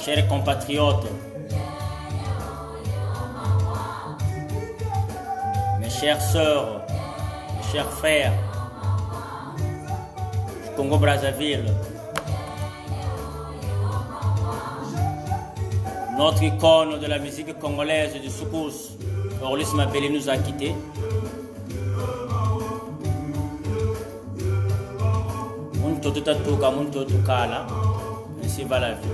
Chers compatriotes, mes chères sœurs, mes chers frères du Congo-Brazzaville, notre icône de la musique congolaise du Soukous, Orlis Mabélé, nous a quittés. Ainsi va la vie.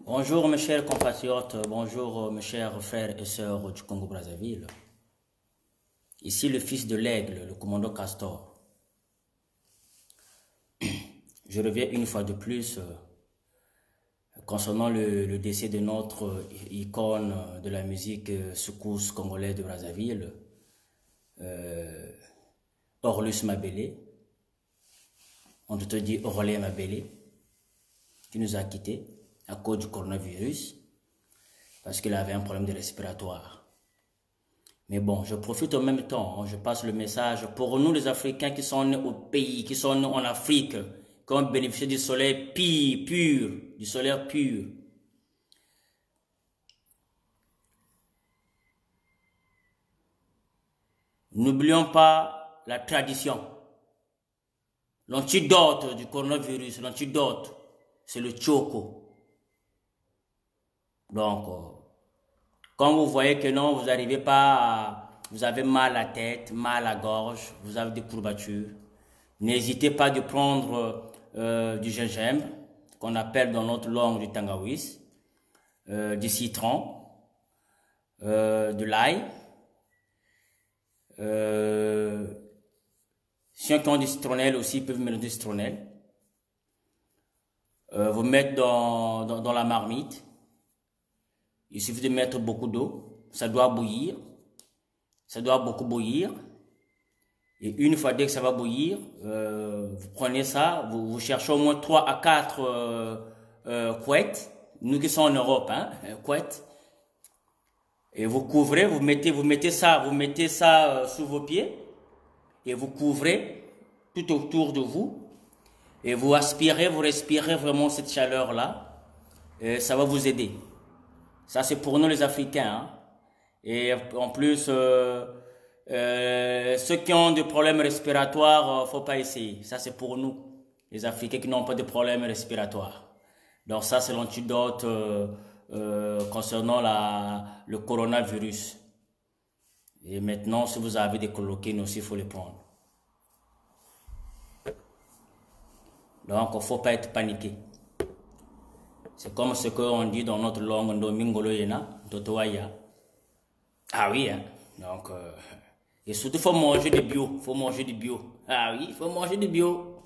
Bonjour mes chers compatriotes, bonjour mes chers frères et sœurs du Congo-Brazzaville. Ici le fils de l'aigle, le commandant Castor. Je reviens une fois de plus concernant le décès de notre icône de la musique soukous congolaise de Brazzaville, Orlis Mabélé. On te dit Orlé Mabélé, qui nous a quittés à cause du coronavirus, parce qu'il avait un problème de respiratoire. Mais bon, je profite en même temps, je passe le message pour nous les Africains qui sont nés au pays, qui sont nés en Afrique, qui ont bénéficié du soleil pur, du soleil pur. N'oublions pas la tradition. L'antidote du coronavirus, l'antidote, c'est le tchoko. Donc, quand vous voyez que non, vous n'arrivez pas, vous avez mal à la tête, mal à la gorge, vous avez des courbatures, n'hésitez pas de prendre du gingembre, qu'on appelle dans notre langue du tangawis, du citron, de l'ail. Ceux qui ont du citronnelle aussi peuvent mettre du citronnelle. Vous mettez dans la marmite. Il suffit de mettre beaucoup d'eau. Ça doit bouillir. Ça doit beaucoup bouillir. Et une fois dès que ça va bouillir, vous prenez ça, vous cherchez au moins 3 à 4 couettes. Nous qui sommes en Europe, hein, couettes. Et vous couvrez, vous mettez ça sous vos pieds. Et vous couvrez tout autour de vous. Et vous aspirez, vous respirez vraiment cette chaleur-là. Et ça va vous aider. Ça, c'est pour nous les Africains. Hein. Et en plus, ceux qui ont des problèmes respiratoires, faut pas essayer. Ça, c'est pour nous, les Africains qui n'ont pas de problèmes respiratoires. Donc ça, c'est l'antidote concernant le coronavirus. Et maintenant, si vous avez des chloroquines aussi, il faut les prendre. Donc, il ne faut pas être paniqué. C'est comme ce qu'on dit dans notre langue, Ndomingolo Yena, Totoaya. Ah oui, hein. Donc, et surtout, il faut manger du bio. Faut manger du bio. Ah oui, il faut manger du bio.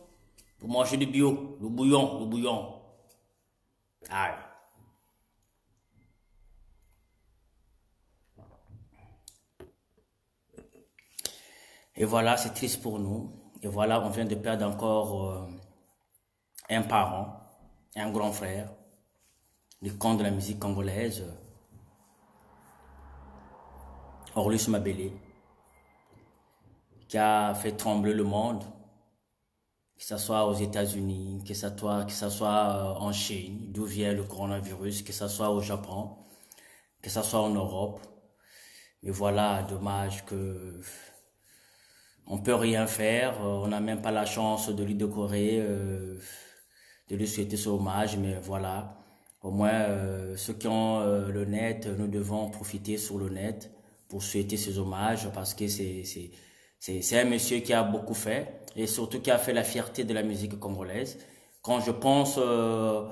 Il faut manger du bio. Le bouillon. Ah oui. Et voilà, c'est triste pour nous. Et voilà, on vient de perdre encore un parent, un grand frère, l'icône de la musique congolaise, Orlus Mabele, qui a fait trembler le monde, que ce soit aux États-Unis, que ce soit en Chine, d'où vient le coronavirus, que ce soit au Japon, que ce soit en Europe. Mais voilà, dommage que on peut rien faire, on n'a même pas la chance de lui décorer, de lui souhaiter ce hommage, mais voilà. Au moins, ceux qui ont le net, nous devons profiter sur le net pour souhaiter ces hommages parce que c'est un monsieur qui a beaucoup fait et surtout qui a fait la fierté de la musique congolaise. Quand je pense à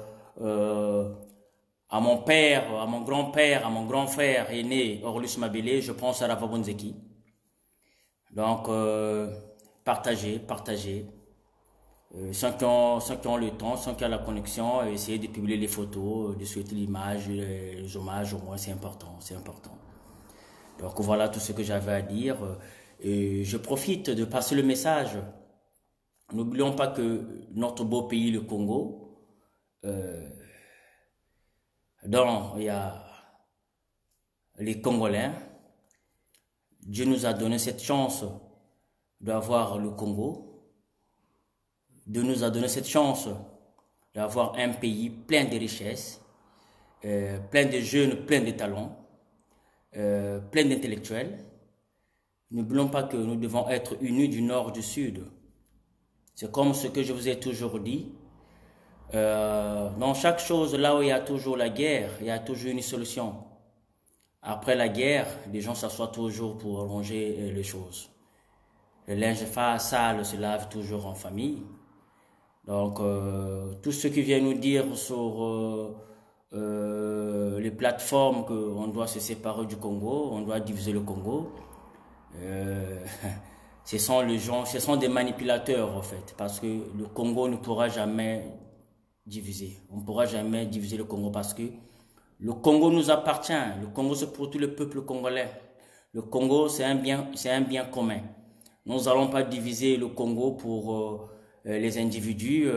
mon père, à mon grand-père, à mon grand frère aîné, Orlus Mabele, je pense à Rafa Bonzeki. Donc, partagez. Ceux qui ont le temps, ceux qui ont la connexion, essayez de publier les photos, de souhaiter l'image, les hommages, au moins, c'est important. Donc, voilà tout ce que j'avais à dire. Et je profite de passer le message. N'oublions pas que notre beau pays, le Congo, dont il y a les Congolais, Dieu nous a donné cette chance d'avoir le Congo. Dieu nous a donné cette chance d'avoir un pays plein de richesses, plein de jeunes, plein de talents, plein d'intellectuels. N'oublions pas que nous devons être unis du nord, du sud. C'est comme ce que je vous ai toujours dit. Dans chaque chose, là où il y a toujours la guerre, il y a toujours une solution. Après la guerre, les gens s'assoient toujours pour arranger les choses. Le linge sale se lave toujours en famille. Donc, tout ce qui vient nous dire sur les plateformes qu'on doit se séparer du Congo, on doit diviser le Congo, ce sont des manipulateurs en fait, parce que le Congo ne pourra jamais diviser. On ne pourra jamais diviser le Congo parce que le Congo nous appartient. Le Congo, c'est pour tout le peuple congolais. Le Congo, c'est un bien commun. Nous n'allons pas diviser le Congo pour les individus,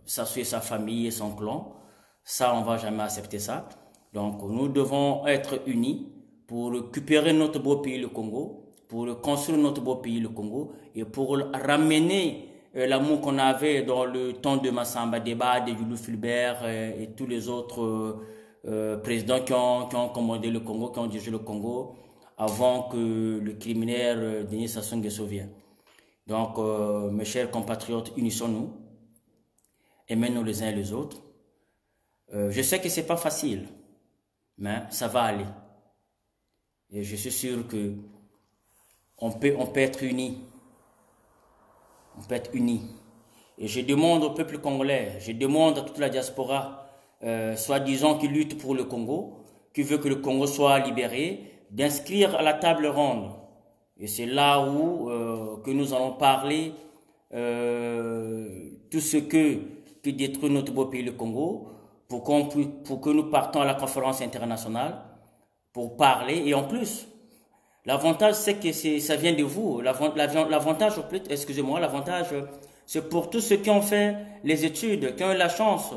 sa famille et son clan. Ça, on va jamais accepter ça. Donc, nous devons être unis pour récupérer notre beau pays, le Congo, pour construire notre beau pays, le Congo, et pour ramener l'amour qu'on avait dans le temps de Massamba Deba, de Jules Fulbert et tous les autres présidents qui ont commandé le Congo, qui ont dirigé le Congo, avant que le criminel Denis Sassou Nguesso vienne. Donc, mes chers compatriotes, unissons-nous, aimons-nous les uns et les autres. Je sais que c'est pas facile, mais ça va aller. Et je suis sûr que on peut être unis. On peut être unis. Et je demande au peuple congolais, je demande à toute la diaspora, soi-disant qui lutte pour le Congo, qui veut que le Congo soit libéré, d'inscrire à la table ronde. Et c'est là où que nous allons parler tout ce qui détruit notre beau pays, le Congo, pour que nous partons à la conférence internationale pour parler. Et en plus, l'avantage, c'est que ça vient de vous. L'avantage, excusez-moi, l'avantage, c'est pour tous ceux qui ont fait les études, qui ont eu la chance.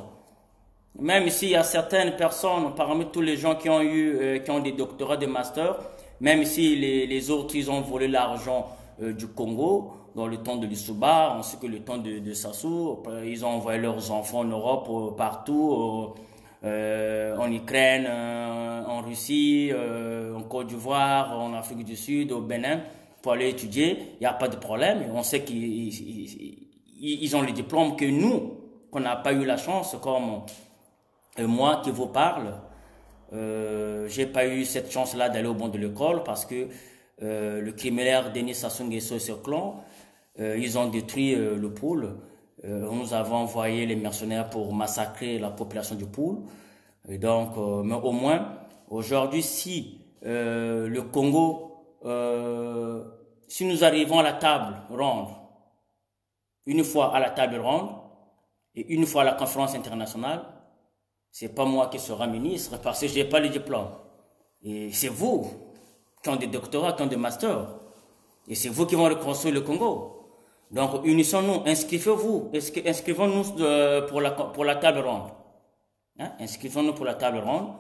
Même s'il y a certaines personnes, parmi tous les gens qui ont des doctorats, des masters, même si les autres, ils ont volé l'argent du Congo, dans le temps de l'Issouba, on sait que le temps de Sassou, ils ont envoyé leurs enfants en Europe, partout, en Ukraine, en Russie, en Côte d'Ivoire, en Afrique du Sud, au Bénin, pour aller étudier. Il n'y a pas de problème. On sait qu'ils ont les diplômes que nous, qu'on n'a pas eu la chance, comme moi qui vous parle, j'ai pas eu cette chance-là d'aller au banc de l'école parce que le criminel Denis Sassou Nguesso et ses clans, ils ont détruit le pôle. Nous avons envoyé les mercenaires pour massacrer la population du pôle. Et donc, mais au moins, aujourd'hui, si le Congo, si nous arrivons à la table ronde, une fois à la table ronde et une fois à la conférence internationale, c'est pas moi qui sera ministre parce que j'ai pas le diplôme. Et c'est vous qui avez des doctorats, qui avez des masters. Et c'est vous qui vont reconstruire le Congo. Donc, unissons-nous, inscrivons-nous pour la table ronde. Hein? Inscrivons-nous pour la table ronde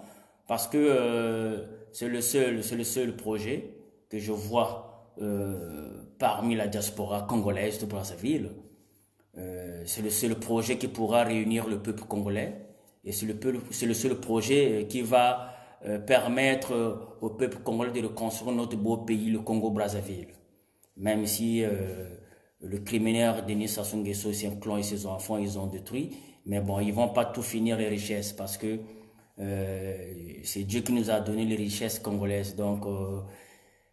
parce que c'est le seul projet que je vois parmi la diaspora congolaise de Brazzaville. C'est le seul projet qui pourra réunir le peuple congolais. Et c'est le seul projet qui va permettre au peuple congolais de reconstruire notre beau pays, le Congo-Brazzaville. Même si le criminel Denis Sassou Nguesso, ses clan et ses enfants, ils ont détruit. Mais bon, ils vont pas tout finir les richesses parce que c'est Dieu qui nous a donné les richesses congolaises. Donc,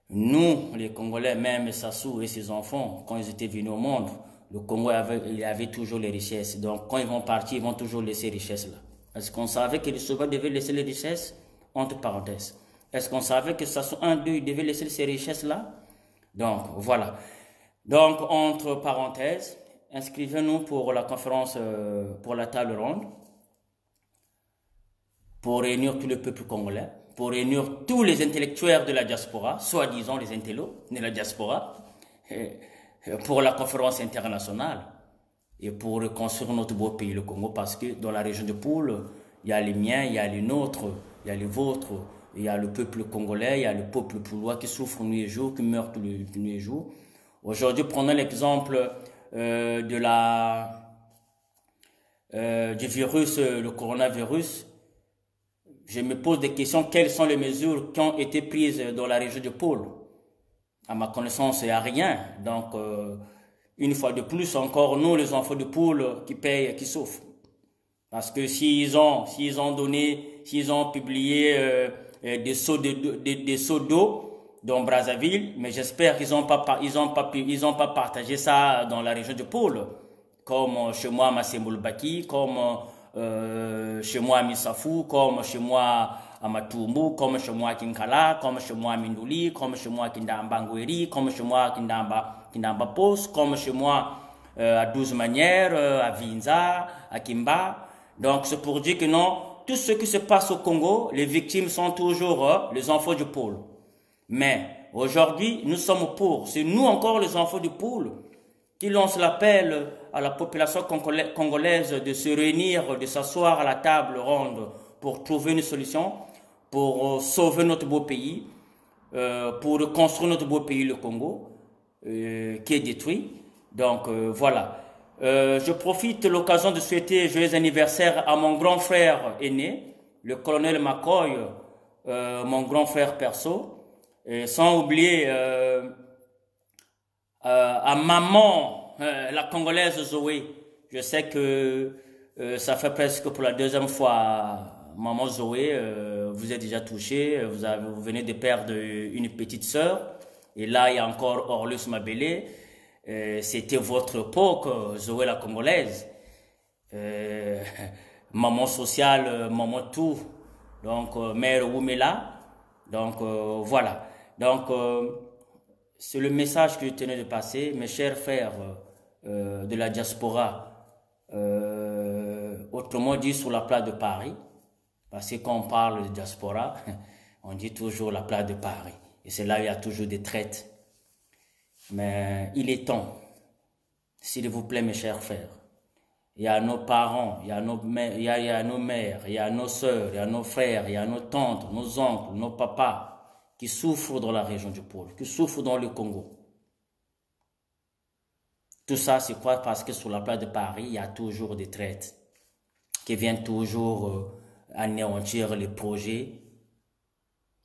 nous, les Congolais, même Sassou et ses enfants, quand ils étaient venus au monde, le Congo il avait toujours les richesses. Donc, quand ils vont partir, ils vont toujours laisser les richesses là. Est-ce qu'on savait que le Sauveur devait laisser les richesses? Entre parenthèses. Est-ce qu'on savait que Sassou 1, 2, il devait laisser ces richesses-là? Donc, voilà. Donc, entre parenthèses, inscrivez-nous pour la conférence, pour la table ronde, pour réunir tout le peuple congolais, pour réunir tous les intellectuels de la diaspora, soi-disant les intellos de la diaspora, pour la conférence internationale. Et pour reconstruire notre beau pays, le Congo, parce que dans la région de Poule, il y a les miens, il y a les nôtres, il y a les vôtres, il y a le peuple congolais, il y a le peuple poulois qui souffre nuit et jour, qui meurt nuit et jour. Aujourd'hui, prenons l'exemple du virus, le coronavirus. Je me pose des questions, quelles sont les mesures qui ont été prises dans la région de Poule? À ma connaissance, il n'y a rien. Donc, une fois de plus, encore nous, les enfants de poule, qui payent, qui souffrent. Parce que s'ils ont publié des seaux d'eau dans Brazzaville, mais j'espère qu'ils n'ont pas partagé ça dans la région de Poule, comme chez moi à Massemboulbaki, comme chez moi à Missafou, comme chez moi à Matumbu, comme chez moi à Kinkala, comme chez moi à Mindouli, comme chez moi à Kindamba-Ngweri, comme chez moi à Kindamba Post, comme chez moi à 12 manières, à Vinza, à Kimba. Donc c'est pour dire que non, tout ce qui se passe au Congo, les victimes sont toujours les enfants du pôle. Mais aujourd'hui, nous sommes pour, c'est nous encore les enfants du pôle qui lancent l'appel à la population congolaise de se réunir, de s'asseoir à la table ronde pour trouver une solution, pour sauver notre beau pays, pour reconstruire notre beau pays, le Congo, qui est détruit. Donc voilà. Je profite de l'occasion de souhaiter joyeux anniversaire à mon grand frère aîné, le colonel McCoy, mon grand frère perso, et sans oublier à maman, la Congolaise Zoé. Je sais que ça fait presque pour la deuxième fois, maman Zoé, vous êtes déjà touchée, vous venez de perdre une petite sœur, et là il y a encore Orlus Mabélé. C'était votre époque, Zoé la Congolaise. Maman sociale, maman tout. Donc, mère Oumela. Donc, voilà. Donc, c'est le message que je tenais de passer, mes chers frères de la diaspora, autrement dit sur la place de Paris, parce que quand on parle de diaspora, on dit toujours la place de Paris, et c'est là où il y a toujours des traites. Mais il est temps, s'il vous plaît mes chers frères, il y a nos parents, il y a nos mères, il y a nos mères, il y a nos sœurs, il y a nos frères, il y a nos tantes, nos oncles, nos papas, qui souffrent dans la région du pôle, qui souffrent dans le Congo. Tout ça, c'est quoi? Parce que sur la place de Paris, il y a toujours des traites qui viennent toujours anéantir les projets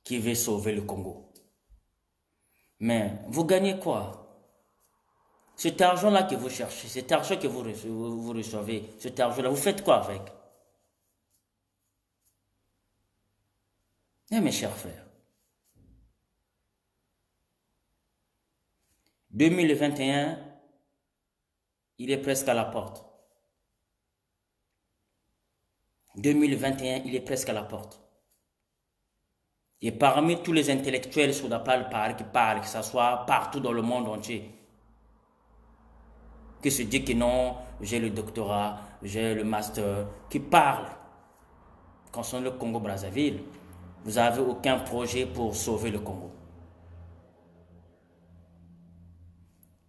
qui veulent sauver le Congo. Mais vous gagnez quoi? Cet argent-là que vous cherchez, cet argent que vous recevez, cet argent-là, vous faites quoi avec? Eh mes chers frères, 2021, il est presque à la porte. 2021, il est presque à la porte. Et parmi tous les intellectuels sur la place de Paris qui parlent, que ce soit partout dans le monde entier, qui se dit que non, j'ai le doctorat, j'ai le master, qui parlent concernant le Congo-Brazzaville, vous n'avez aucun projet pour sauver le Congo.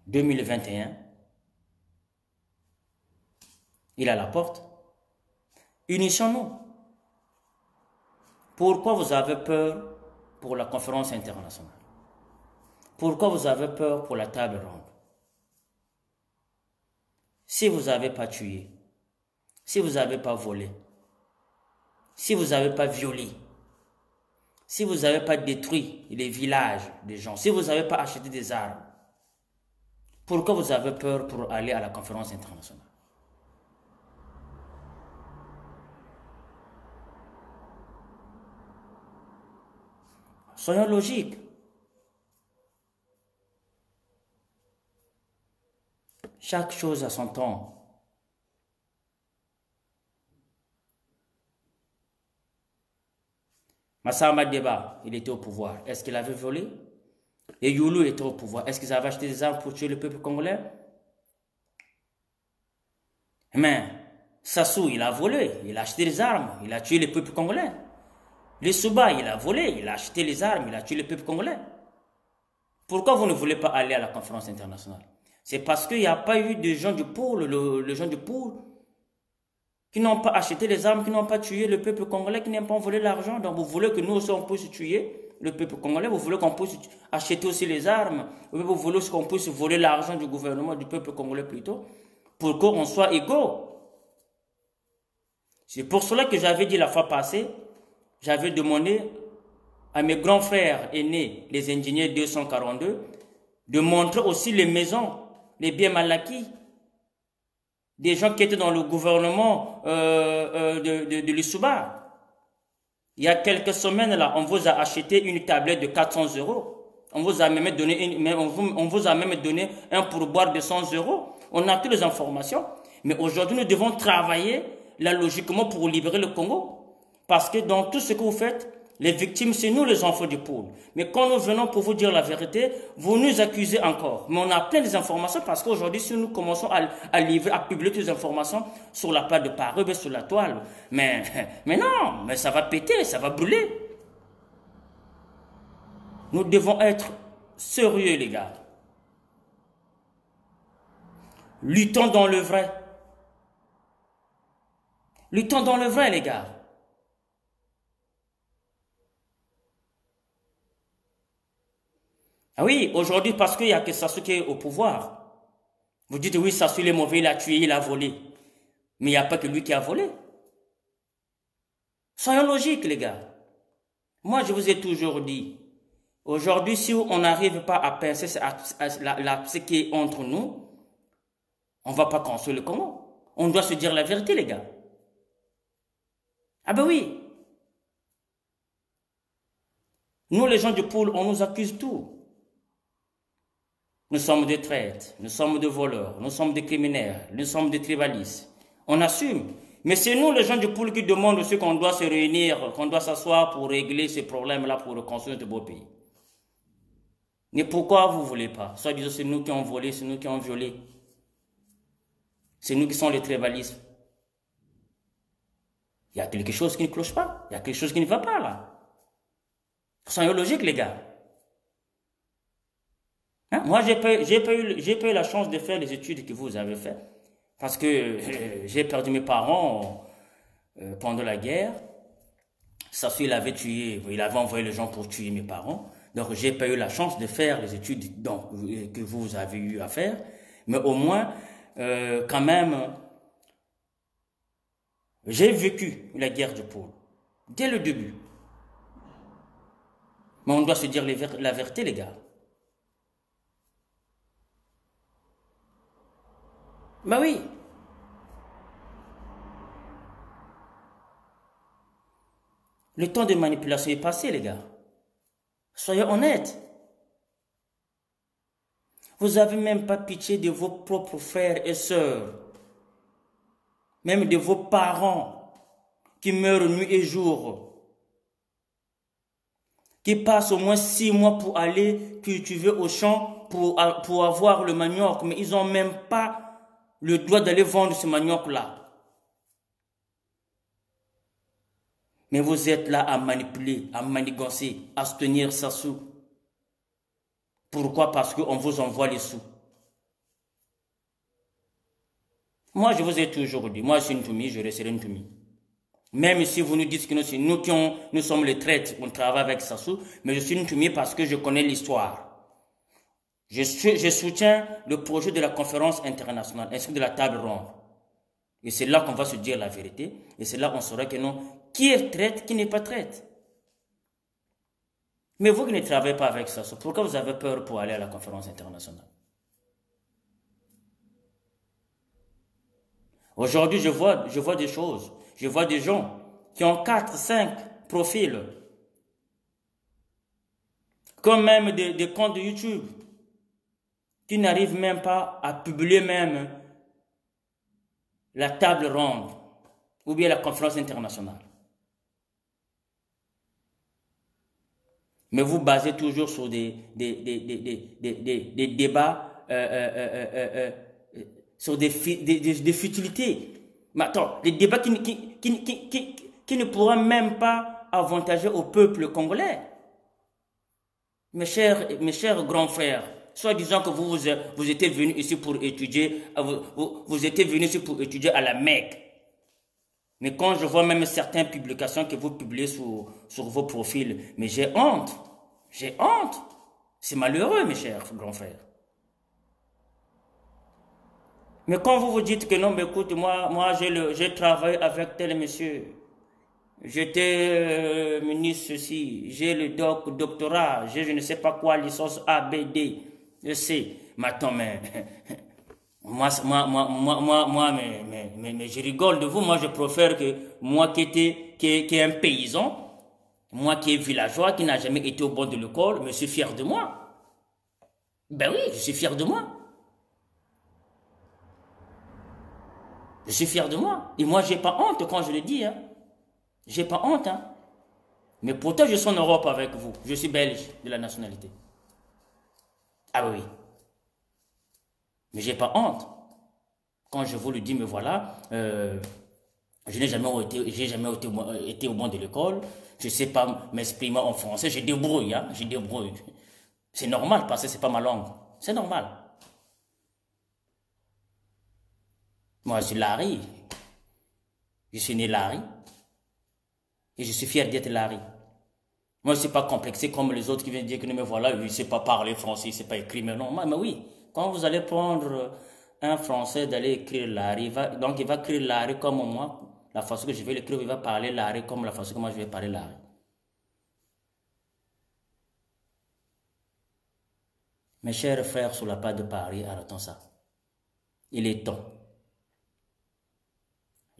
2021, il est à la porte. Unissons-nous. Pourquoi vous avez peur pour la conférence internationale? Pourquoi vous avez peur pour la table ronde? Si vous n'avez pas tué, si vous n'avez pas volé, si vous n'avez pas violé, si vous n'avez pas détruit les villages des gens, si vous n'avez pas acheté des armes, pourquoi vous avez peur pour aller à la conférence internationale? Soyons logiques. Chaque chose a son temps. Massamba Deba, il était au pouvoir. Est-ce qu'il avait volé? Et Youlou était au pouvoir. Est-ce qu'ils avaient acheté des armes pour tuer le peuple congolais? Mais Sassou, il a volé. Il a acheté des armes. Il a tué le peuple congolais. Le Souba, il a volé. Il a acheté les armes. Il a tué le peuple congolais. Pourquoi vous ne voulez pas aller à la conférence internationale? C'est parce qu'il n'y a pas eu de gens du pôle, les gens du pôle, qui n'ont pas acheté les armes, qui n'ont pas tué le peuple congolais, qui n'ont pas volé l'argent. Donc vous voulez que nous aussi on puisse tuer le peuple congolais, vous voulez qu'on puisse acheter aussi les armes, vous voulez aussi qu'on puisse voler l'argent du gouvernement, du peuple congolais plutôt, pour qu'on soit égaux. C'est pour cela que j'avais dit la fois passée, j'avais demandé à mes grands frères aînés, les ingénieurs 242, de montrer aussi les maisons, les biens mal acquis, des gens qui étaient dans le gouvernement de l'Issouba. Il y a quelques semaines là, on vous a acheté une tablette de 400 €. On vous a même donné on vous a même donné un pourboire de 100 €. On a toutes les informations. Mais aujourd'hui, nous devons travailler là logiquement pour libérer le Congo. Parce que dans tout ce que vous faites, les victimes, c'est nous les enfants du pôle. Mais quand nous venons pour vous dire la vérité, vous nous accusez encore. Mais on a plein d'informations parce qu'aujourd'hui, si nous commençons à livrer, à publier toutes les informations sur la page de Paris, sur la toile, mais non, mais ça va péter, ça va brûler. Nous devons être sérieux, les gars. Luttons dans le vrai. Luttons dans le vrai, les gars. Ah oui, aujourd'hui, parce qu'il n'y a que Sassou qui est au pouvoir. Vous dites, oui, Sassou, il est mauvais, il a tué, il a volé. Mais il n'y a pas que lui qui a volé. Soyons logiques, les gars. Moi, je vous ai toujours dit, aujourd'hui, si on n'arrive pas à penser ce qui est entre nous, on ne va pas construire le Congo. On doit se dire la vérité, les gars. Ah ben oui. Nous, les gens du pôle, on nous accuse tout. Nous sommes des traîtres, nous sommes des voleurs, nous sommes des criminels, nous sommes des tribalistes. On assume. Mais c'est nous, les gens du pôle, qui demandent aussi qu'on doit se réunir, qu'on doit s'asseoir pour régler ces problèmes-là, pour reconstruire de beaux pays. Mais pourquoi vous ne voulez pas? Soit disant, c'est nous qui avons volé, c'est nous qui avons violé. C'est nous qui sommes les tribalistes. Il y a quelque chose qui ne cloche pas. Il y a quelque chose qui ne va pas là. Soyons logiques, les gars. Hein? Moi, j'ai pas eu la chance de faire les études que vous avez faites. Parce que j'ai perdu mes parents pendant la guerre. Sassou, il avait tué, il avait envoyé les gens pour tuer mes parents. Donc, j'ai pas eu la chance de faire les études que vous avez eu à faire. Mais au moins, quand même, j'ai vécu la guerre du pôle. Dès le début. Mais on doit se dire la vérité, les gars. Ben oui. Le temps de manipulation est passé, les gars. Soyez honnêtes. Vous n'avez même pas pitié de vos propres frères et sœurs. Même de vos parents qui meurent nuit et jour. Qui passent au moins 6 mois pour aller cultiver au champ pour avoir le manioc. Mais ils n'ont même pas le droit d'aller vendre ce manioc-là. Mais vous êtes là à manipuler, à manigancer, à se tenir ça sous. Pourquoi? Parce qu'on vous envoie les sous. Moi, je vous ai toujours dit, moi je suis une Toumi, je resterai une Toumi. Même si vous nous dites que nous sommes les traîtres, on travaille avec Sassou, mais je suis une Toumi parce que je connais l'histoire. Je soutiens le projet de la conférence internationale, ainsi que de la table ronde. Et c'est là qu'on va se dire la vérité. Et c'est là qu'on saura que non, qui est traître, qui n'est pas traître. Mais vous qui ne travaillez pas avec Sassou, pourquoi vous avez peur pour aller à la conférence internationale? Aujourd'hui, je vois des choses. Je vois des gens qui ont 4, 5 profils. Comme même des comptes de YouTube. Qui n'arrivent même pas à publier même la table ronde ou bien la conférence internationale. Mais vous basez toujours sur des débats, sur des futilités. Mais attends, des débats qui ne pourront même pas avantager au peuple congolais. Mes chers grands frères, soit disant que vous étiez venus ici pour étudier, vous étiez venus ici pour étudier à la Mecque. Mais quand je vois même certaines publications que vous publiez sur vos profils, mais j'ai honte. J'ai honte. C'est malheureux, mes chers grands frères. Mais quand vous vous dites que non, mais écoute, moi j'ai travaillé avec tel monsieur. J'étais ministre ceci, j'ai le doctorat, j'ai je ne sais pas quoi, licence A, B, D, je sais. Mais attends, mais moi, mais je rigole de vous. Moi, je préfère que moi qui est un paysan, moi qui est villageois, qui n'a jamais été au bord de l'école, je suis fier de moi. Ben oui, je suis fier de moi. Je suis fier de moi. Et moi, j'ai pas honte quand je le dis, hein. J'ai pas honte, hein. Mais pourtant, je suis en Europe avec vous. Je suis belge de la nationalité. Ah oui. Mais j'ai pas honte. Quand je vous le dis, mais voilà, je n'ai jamais été au banc de l'école. Je ne sais pas m'exprimer en français. Je débrouille, hein. Je débrouille. C'est normal parce que c'est pas ma langue. C'est normal. Moi, je suis Larry. Je suis né Larry. Et je suis fier d'être Larry. Moi, je ne suis pas complexé comme les autres qui viennent dire que non, mais voilà, il ne sait pas parler français, il ne sait pas écrire. Mais non, mais oui, quand vous allez prendre un français d'aller écrire Larry, donc il va écrire Larry comme moi, la façon que je vais l'écrire, il va parler Larry comme la façon que moi je vais parler Larry. Mes chers frères sur la part de Paris, arrêtons ça. Il est temps.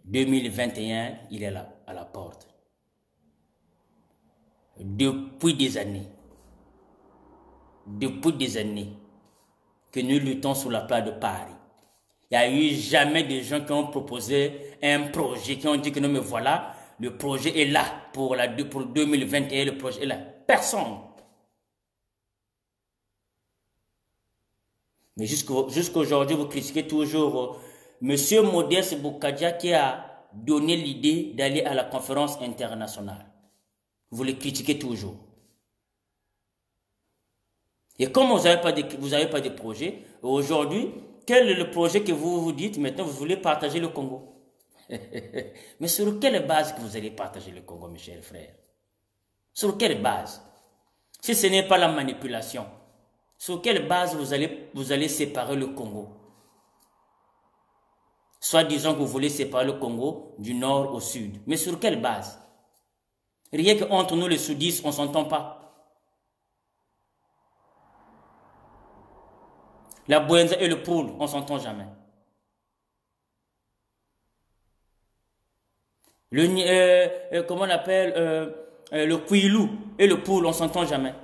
2021, il est là, à la porte. Depuis des années, que nous luttons sur la place de Paris. Il n'y a eu jamais de gens qui ont proposé un projet, qui ont dit que non mais voilà, le projet est là pour 2021, le projet est là. Personne. Mais jusqu'aujourd'hui, vous critiquez toujours Monsieur Modeste Boukadja qui a donné l'idée d'aller à la conférence internationale. Vous le critiquez toujours. Et comme vous n'avez pas de projet, aujourd'hui, quel est le projet que vous vous dites maintenant, vous voulez partager le Congo? Mais sur quelle base que vous allez partager le Congo, mes chers frères? Sur quelle base? Si ce n'est pas la manipulation, sur quelle base vous allez séparer le Congo? Soit disons que vous voulez séparer le Congo du nord au sud. Mais sur quelle base? Rien qu'entre nous les soudistes, on ne s'entend pas. La Bouenza et le Poul, on ne s'entend jamais. Comment on appelle le Kouilou et le Poul, on ne s'entend jamais.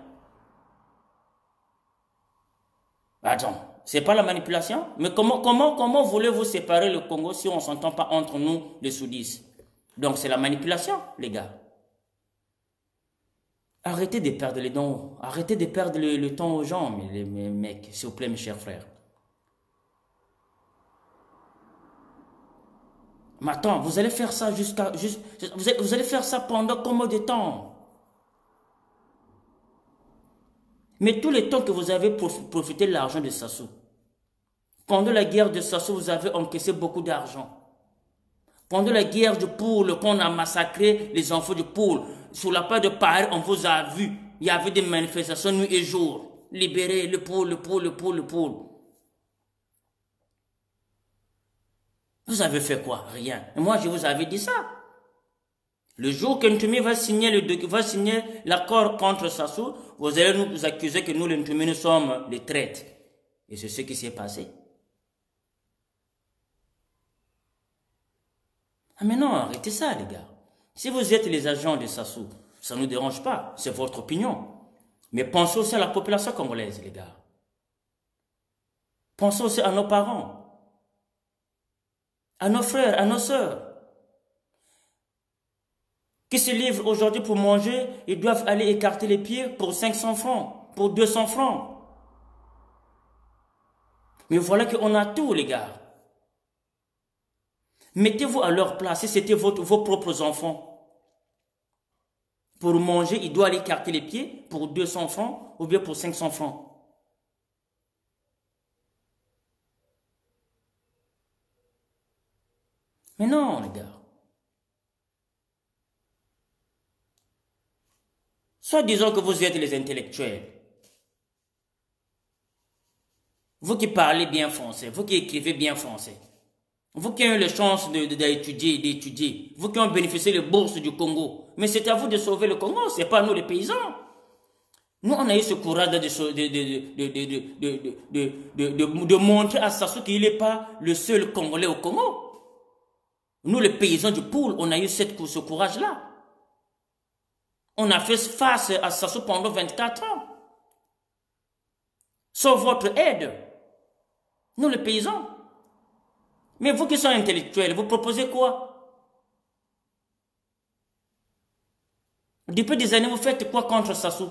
Attends, c'est pas la manipulation? Mais comment voulez-vous séparer le Congo si on ne s'entend pas entre nous, les soudistes? Donc c'est la manipulation, les gars. Arrêtez de perdre les dons, arrêtez de perdre le temps aux gens, mes mecs, s'il vous plaît, mes chers frères. Mais attends, vous allez faire ça vous allez faire ça pendant combien de temps? Mais tout le temps que vous avez profité de l'argent de Sassou, pendant la guerre de Sassou, vous avez encaissé beaucoup d'argent. Pendant la guerre du Poul, qu'on a massacré les enfants du Poul, sur la part de Paris, on vous a vu. Il y avait des manifestations nuit et jour. Libérez le Poul, le Poul, le Poul, le Poul. Vous avez fait quoi? Rien. Et moi, je vous avais dit ça. Le jour que Ntoumi va signer l'accord contre Sassou, vous allez nous accuser que nous, les Ntoumi, nous sommes les traîtres. Et c'est ce qui s'est passé. Ah mais non, arrêtez ça, les gars. Si vous êtes les agents de Sassou, ça ne nous dérange pas, c'est votre opinion. Mais pensez aussi à la population congolaise, les gars. Pensez aussi à nos parents, à nos frères, à nos sœurs, qui se livrent aujourd'hui pour manger, ils doivent aller écarter les pieds pour 500 francs, pour 200 francs. Mais voilà qu'on a tout, les gars. Mettez-vous à leur place, si c'était vos propres enfants. Pour manger, il doit aller écarter les pieds pour 200 francs ou bien pour 500 francs. Mais non, les gars. Soit disons que vous êtes les intellectuels. Vous qui parlez bien français, vous qui écrivez bien français. Vous qui avez la chance d'étudier, vous qui avez bénéficié des bourses du Congo, mais c'est à vous de sauver le Congo, ce n'est pas nous les paysans. Nous, on a eu ce courage de montrer à Sassou qu'il n'est pas le seul Congolais au Congo. Nous, les paysans du Poul, on a eu ce courage-là. On a fait face à Sassou pendant 24 ans. Sauf votre aide. Nous, les paysans. Mais vous qui sont intellectuels, vous proposez quoi? Depuis des années, vous faites quoi contre Sassou?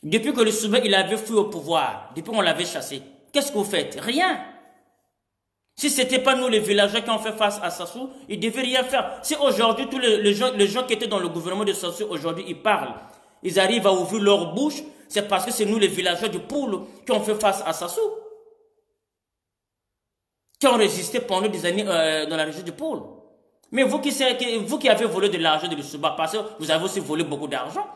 Depuis que le Souba, il avait fui au pouvoir, depuis qu'on l'avait chassé, qu'est-ce que vous faites? Rien. Si ce n'était pas nous, les villageois, qui ont fait face à Sassou, ils ne devaient rien faire. Si aujourd'hui, tous les gens qui étaient dans le gouvernement de Sassou, aujourd'hui, ils parlent, ils arrivent à ouvrir leur bouche, c'est parce que c'est nous, les villageois du Poul, qui ont fait face à Sassou. Qui ont résisté pendant des années dans la région du Poul. Mais vous qui avez volé de l'argent de l'Usuba, parce que vous avez aussi volé beaucoup d'argent.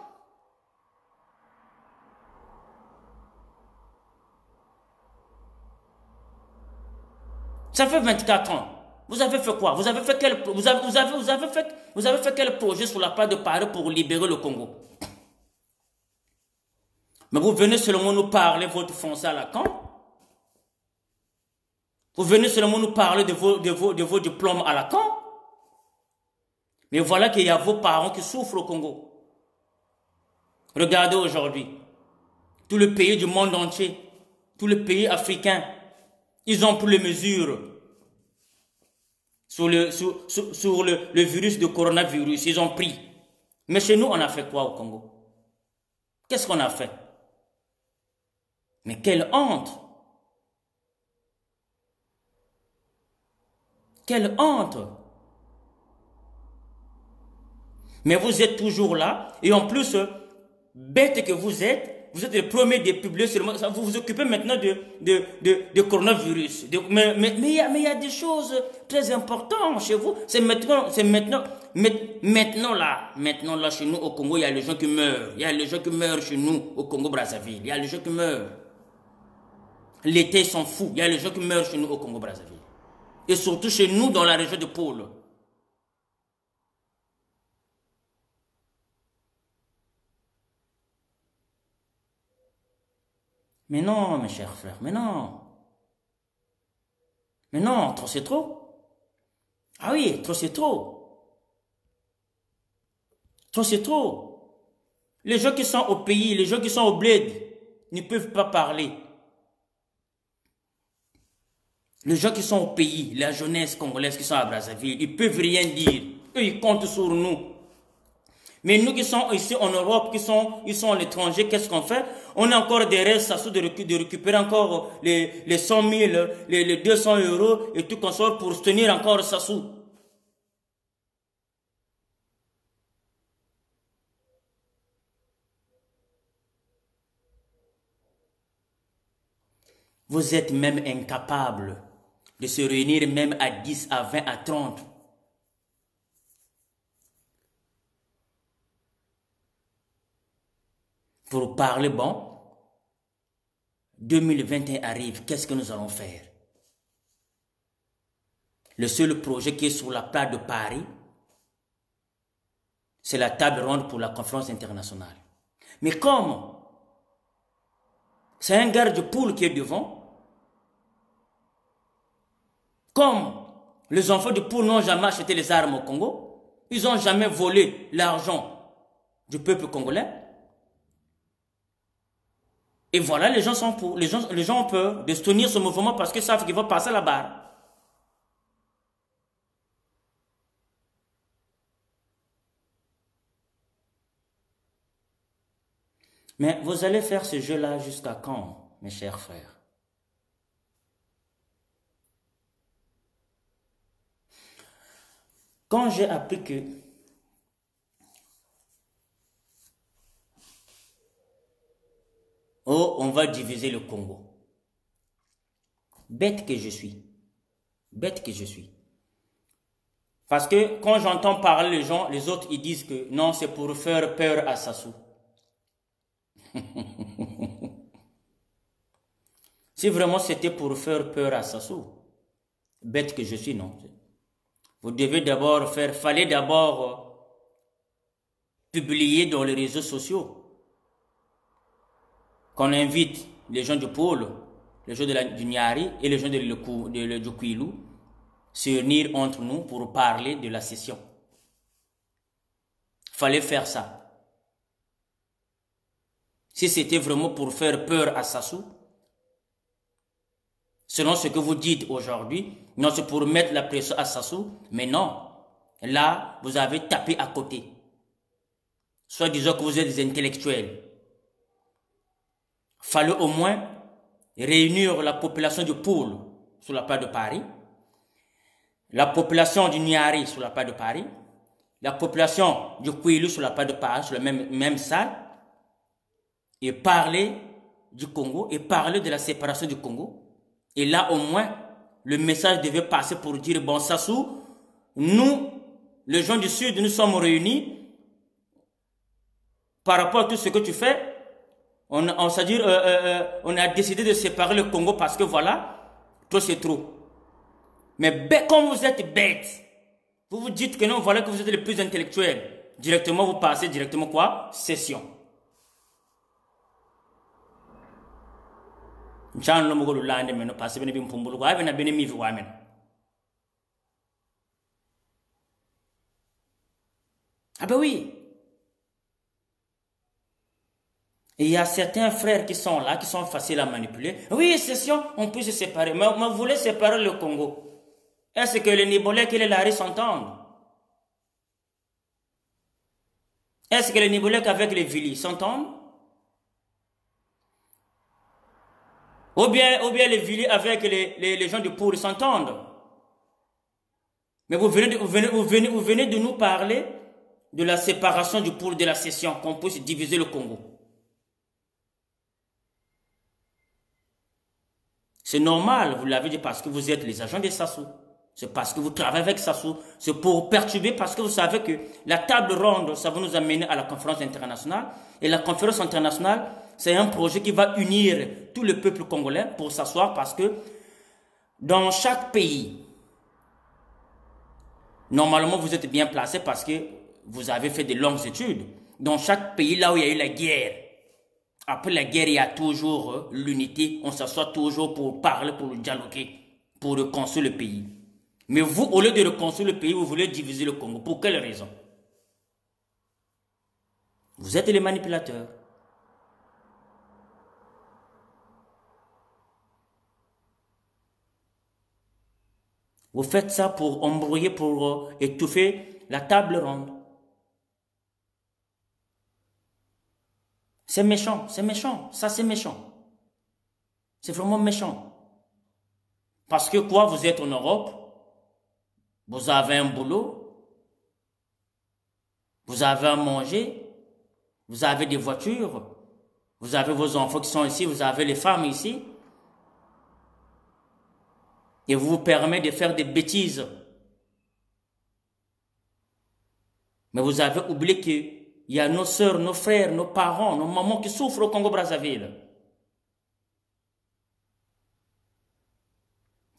Ça fait 24 ans. Vous avez fait quoi? Vous avez fait quel projet sur la part de Paris pour libérer le Congo? Mais vous venez seulement nous parler votre foncé à la camp. Vous venez seulement nous parler de vos diplômes à la camp. Mais voilà qu'il y a vos parents qui souffrent au Congo. Regardez aujourd'hui. tous les pays du monde entier, tous les pays africains, ils ont pris les mesures sur le virus de coronavirus, ils ont pris. Mais chez nous, on a fait quoi au Congo? Qu'est-ce qu'on a fait? Mais quelle honte! Quelle honte! Mais vous êtes toujours là, et en plus, bête que vous êtes le premier des publiés sur le monde. Vous vous occupez maintenant de coronavirus. Mais il y a des choses très importantes chez vous. Maintenant là, chez nous au Congo, il y a les gens qui meurent. Il y a les gens qui meurent chez nous au Congo-Brazzaville. Il y a les gens qui meurent. L'été, ils sont fous. Il y a les gens qui meurent chez nous au Congo-Brazzaville. Et surtout chez nous dans la région de Pôle. Mais non, mes chers frères, mais non. Mais non, trop c'est trop. Ah oui, trop c'est trop. Trop c'est trop. Les gens qui sont au pays, les gens qui sont au bled, ne peuvent pas parler. Les gens qui sont au pays, la jeunesse congolaise qui sont à Brazzaville, ils ne peuvent rien dire. Eux, ils comptent sur nous. Mais nous qui sommes ici en Europe, ils sont à l'étranger, qu'est-ce qu'on fait? On a encore des restes de récupérer encore les 100 000, les 200 euros et tout qu'on sort pour tenir encore Sassou. Vous êtes même incapable de se réunir même à 10, à 20, à 30. Pour parler, bon, 2021 arrive, qu'est-ce que nous allons faire? Le seul projet qui est sur la place de Paris, c'est la table ronde pour la conférence internationale. Mais comme c'est un garde-poule qui est devant, comme les enfants de poule n'ont jamais acheté les armes au Congo, ils n'ont jamais volé l'argent du peuple congolais. Et voilà, les gens sont pour, les gens ont peur de soutenir ce mouvement parce qu'ils savent qu'ils vont passer la barre. Mais vous allez faire ce jeu-là jusqu'à quand, mes chers frères? Quand j'ai appris que oh, on va diviser le Congo. Bête que je suis. Bête que je suis. Parce que quand j'entends parler les gens, les autres, ils disent que non, c'est pour faire peur à Sassou. Si vraiment c'était pour faire peur à Sassou, bête que je suis, non. Vous devez d'abord fallait d'abord publier dans les réseaux sociaux qu'on invite les gens du pôle, les gens du Niari et les gens du Kouilou se réunir entre nous pour parler de la session. Fallait faire ça. Si c'était vraiment pour faire peur à Sassou, selon ce que vous dites aujourd'hui, non, c'est pour mettre la pression à Sassou, mais non. Là, vous avez tapé à côté. Soit disant que vous êtes des intellectuels. Fallait au moins réunir la population du pôle sur la place de Paris, la population du Niari sur la place de Paris, la population du Kouilou sur la place de Paris, sur la même salle, et parler du Congo, et parler de la séparation du Congo. Et là, au moins, le message devait passer pour dire, bon, Sassou, nous, les gens du Sud, nous sommes réunis par rapport à tout ce que tu fais. On a décidé de séparer le Congo parce que voilà, toi c'est trop. Mais comme vous êtes bête, vous vous dites que non, voilà que vous êtes les plus intellectuels. Directement, vous passez directement quoi? Session. Ah ben oui. Et il y a certains frères qui sont là, qui sont faciles à manipuler. Oui, session, on peut se séparer. Mais vous voulez séparer le Congo. Est-ce que les Nibolais et les Lari s'entendent? Est-ce que les Nibolais avec les Vili s'entendent? Ou bien les Vili avec les gens du Pour s'entendent? Mais vous venez de nous parler de la séparation du Pour de la session, qu'on puisse diviser le Congo. C'est normal, vous l'avez dit, parce que vous êtes les agents de Sassou. C'est parce que vous travaillez avec Sassou. C'est pour perturber, parce que vous savez que la table ronde, ça va nous amener à la conférence internationale. Et la conférence internationale, c'est un projet qui va unir tout le peuple congolais pour s'asseoir, parce que dans chaque pays, normalement vous êtes bien placé parce que vous avez fait de longues études. Dans chaque pays, là où il y a eu la guerre, après la guerre, il y a toujours l'unité. On s'assoit toujours pour parler, pour dialoguer, pour reconstruire le pays. Mais vous, au lieu de reconstruire le pays, vous voulez diviser le Congo. Pour quelle raison? Vous êtes les manipulateurs. Vous faites ça pour embrouiller, pour étouffer la table ronde. C'est méchant, ça c'est méchant. C'est vraiment méchant. Parce que quoi, vous êtes en Europe, vous avez un boulot, vous avez à manger, vous avez des voitures, vous avez vos enfants qui sont ici, vous avez les femmes ici. Et vous vous permettez de faire des bêtises. Mais vous avez oublié qu'il y a nos sœurs, nos frères, nos parents, nos mamans qui souffrent au Congo-Brazzaville.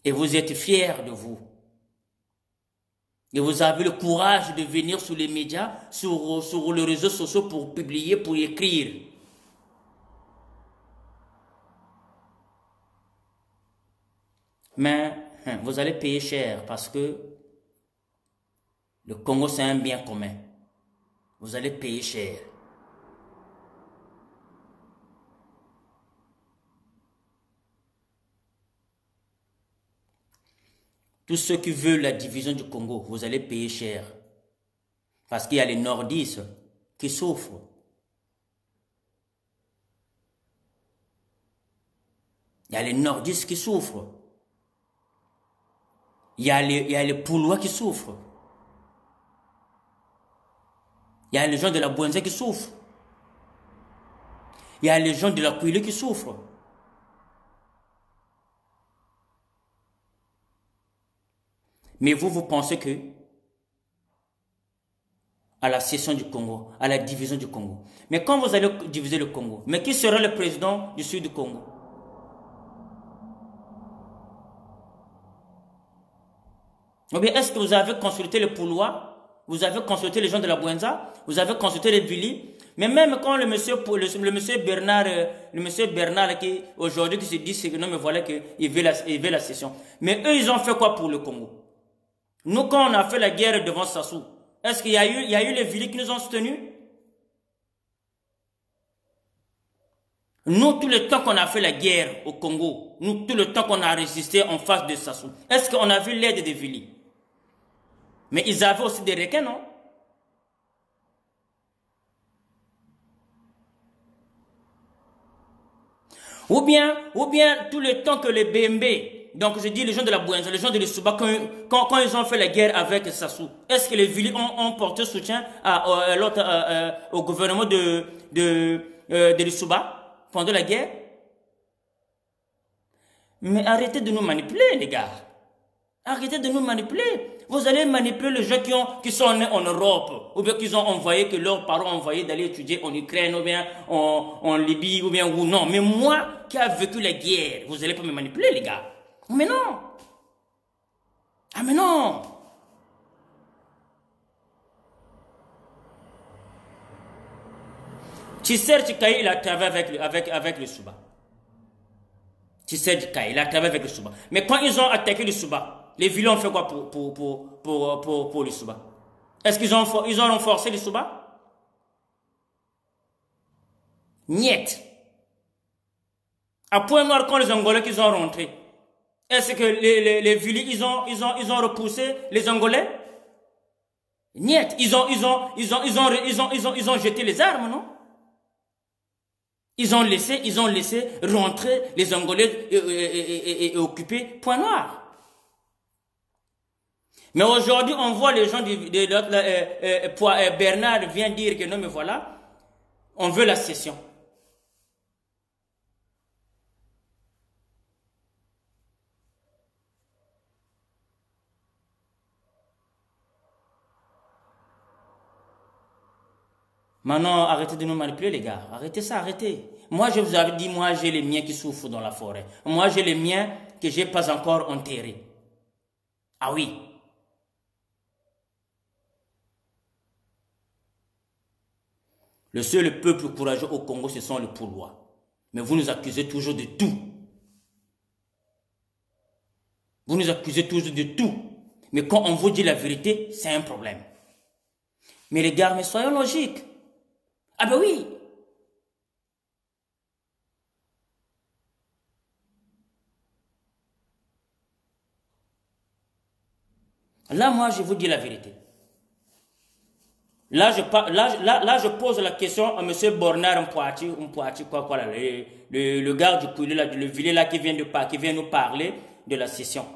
Et vous êtes fiers de vous. Et vous avez le courage de venir sur les médias, sur les réseaux sociaux pour publier, pour écrire. Mais vous allez payer cher parce que le Congo c'est un bien commun. Vous allez payer cher. Tous ceux qui veulent la division du Congo, vous allez payer cher. Parce qu'il y a les nordistes qui souffrent. Il y a les nordistes qui souffrent. Il y a les Poulois qui souffrent. Il y a les gens de la Bouenza qui souffrent. Il y a les gens de la Kouilé qui souffrent. Mais vous pensez que à la cession du Congo, à la division du Congo. Mais quand vous allez diviser le Congo, mais qui sera le président du sud du Congo? Ou bien est-ce que vous avez consulté les Poulois? Vous avez consulté les gens de la Bouenza? Vous avez consulté les Vili? Mais même quand le monsieur Bernard qui aujourd'hui qui se dit que non mais voilà qu'il veut la cession. Mais eux ils ont fait quoi pour le Congo? Nous quand on a fait la guerre devant Sassou, est-ce qu'il y a eu les Vili qui nous ont soutenus? Nous, tout le temps qu'on a fait la guerre au Congo, nous, tout le temps qu'on a résisté en face de Sassou, est-ce qu'on a vu l'aide des Vili? Mais ils avaient aussi des requins, non? Ou bien, tout le temps que les BMB, donc je dis les gens de la Bouenza, les gens de l'Issouba, quand ils ont fait la guerre avec Sassou, est-ce que les Vili ont porté soutien au gouvernement de l'Issouba pendant la guerre? Mais arrêtez de nous manipuler, les gars. Arrêtez de nous manipuler. Vous allez manipuler les gens qui sont nés en Europe, ou bien qu'ils ont envoyé, que leurs parents ont envoyé d'aller étudier en Ukraine, ou bien en Libye, ou bien ou non. Mais moi, qui a vécu la guerre, vous allez pas me manipuler, les gars. Mais non. Ah, mais non. Tisser Tikaï, il a travaillé avec le Souba. Tisser Tikaï, il a travaillé avec le Souba. Mais quand ils ont attaqué le Souba, les vilains ont fait quoi pour le Souba? Est-ce qu'ils ont renforcé le Souba? Niet. À Point Noir, quand les Angolais qui sont rentrés, est-ce que les Vili, ils ont repoussé les Angolais? Niet. Ils ont jeté les armes, non? Ils ont laissé rentrer les Angolais et occuper Point Noir. Mais aujourd'hui, on voit les gens Bernard vient dire que non, mais voilà, on veut la cession. Maintenant, arrêtez de nous manipuler, les gars. Arrêtez ça, arrêtez. Moi, je vous avais dit, moi, j'ai les miens qui souffrent dans la forêt. Moi, j'ai les miens que je n'ai pas encore enterrés. Ah oui. Le seul peuple courageux au Congo, ce sont les Poulois. Mais vous nous accusez toujours de tout. Vous nous accusez toujours de tout. Mais quand on vous dit la vérité, c'est un problème. Mais les gars, mais soyons logiques. Ah ben oui. Là, moi, je vous dis la vérité. Là, je pose la question à M. Bornard Mpouati, quoi, là, le gars du poulet, là, le villet là qui vient nous parler de la session.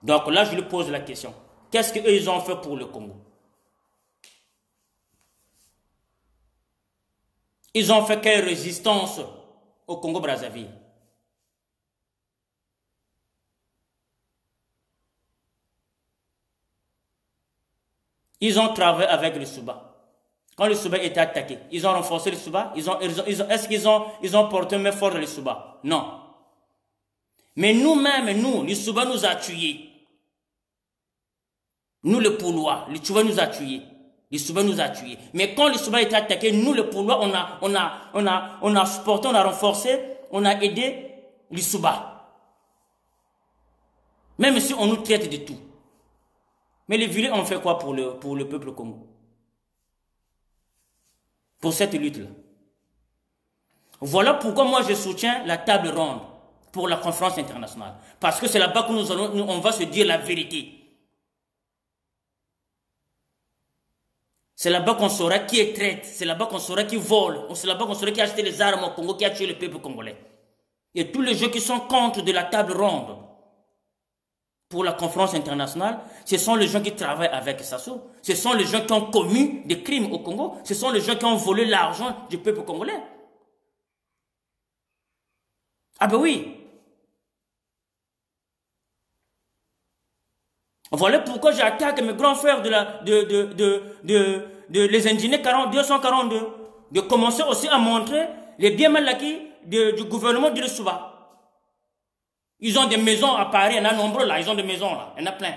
Donc là, je lui pose la question. Qu'est-ce qu'eux, ils ont fait pour le Congo? Ils ont fait quelle résistance au Congo-Brazzaville? Ils ont travaillé avec le Souba. Quand le Souba était attaqué, ils ont renforcé le Souba. Est-ce qu'ils ont porté main forte le Souba? Non. Mais nous-mêmes, le Souba nous a tués. Nous, le Poulois, le Souba nous a tués. Le Souba nous a tués. Mais quand le Souba était attaqué, nous, le Poulois, on a supporté, on a renforcé, on a aidé le Souba. Même si on nous traite de tout. Mais les villes ont fait quoi pour le peuple Congo? Pour cette lutte-là. Voilà pourquoi moi je soutiens la table ronde pour la conférence internationale. Parce que c'est là-bas que on va se dire la vérité. C'est là-bas qu'on saura qui est traite. C'est là-bas qu'on saura qui vole. C'est là-bas qu'on saura qui a acheté les armes au Congo, qui a tué le peuple congolais. Et tous les gens qui sont contre de la table ronde pour la conférence internationale, ce sont les gens qui travaillent avec Sassou. Ce sont les gens qui ont commis des crimes au Congo. Ce sont les gens qui ont volé l'argent du peuple congolais. Ah ben oui. Voilà pourquoi j'attaque mes grands frères les ingénieurs 242 de commencer aussi à montrer les biens mal acquis du gouvernement de Souba. Ils ont des maisons à Paris, il y en a nombreux là, ils ont des maisons là, il y en a plein.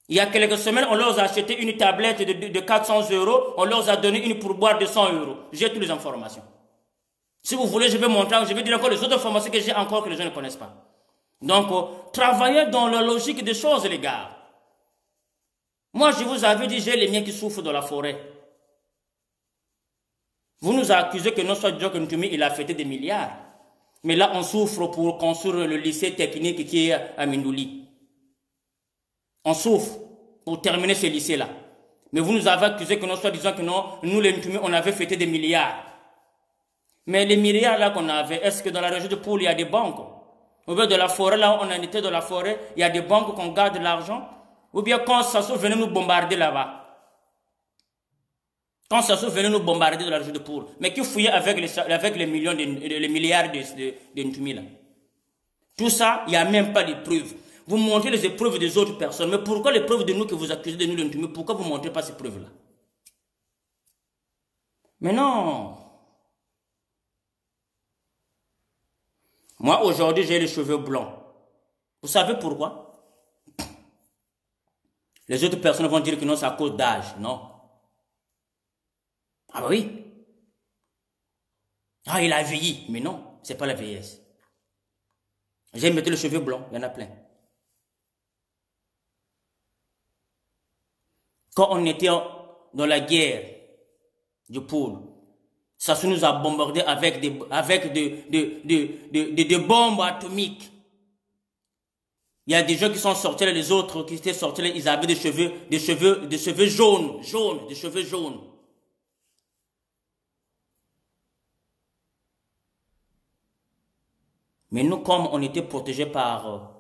Il y a quelques semaines, on leur a acheté une tablette de 400 €, on leur a donné une pourboire de 100 €. J'ai toutes les informations. Si vous voulez, je vais montrer, je vais dire encore les autres informations que j'ai encore que les gens ne connaissent pas. Donc, travaillez dans la logique des choses, les gars. Moi, je vous avais dit, j'ai les miens qui souffrent dans la forêt. Vous nous accusez que non soit Djok Ntumi, il a fêté des milliards. Mais là, on souffre pour construire le lycée technique qui est à Mindouli. On souffre pour terminer ce lycée-là. Mais vous nous avez accusé que non soit disant que non, nous les Ntumi, on avait fêté des milliards. Mais les milliards là qu'on avait, est-ce que dans la région de Poul, il y a des banques? Ou bien de la forêt, là, on en était dans la forêt, il y a des banques qu'on garde de l'argent? Ou bien quand Sassou venait nous bombarder là-bas? Quand Sassou venait nous bombarder dans la région de Poul, mais qui fouillait avec les millions, les milliards de Ntumi là? Tout ça, il n'y a même pas de preuves. Vous montrez les épreuves des autres personnes, mais pourquoi les preuves de nous que vous accusez de nous de Ntumi, pourquoi vous ne montrez pas ces preuves-là? Mais non! Moi, aujourd'hui, j'ai les cheveux blancs. Vous savez pourquoi? Les autres personnes vont dire que non, c'est à cause d'âge. Non. Ah bah oui. Ah, il a vieilli. Mais non, c'est pas la vieillesse. J'ai mis les cheveux blancs, il y en a plein. Quand on était dans la guerre du Pôle, Ça nous a bombardé avec des bombes atomiques. Il y a des gens qui sont sortis là, les autres qui étaient sortis là, ils avaient des cheveux jaunes, des cheveux jaunes. Mais nous, comme on était protégés par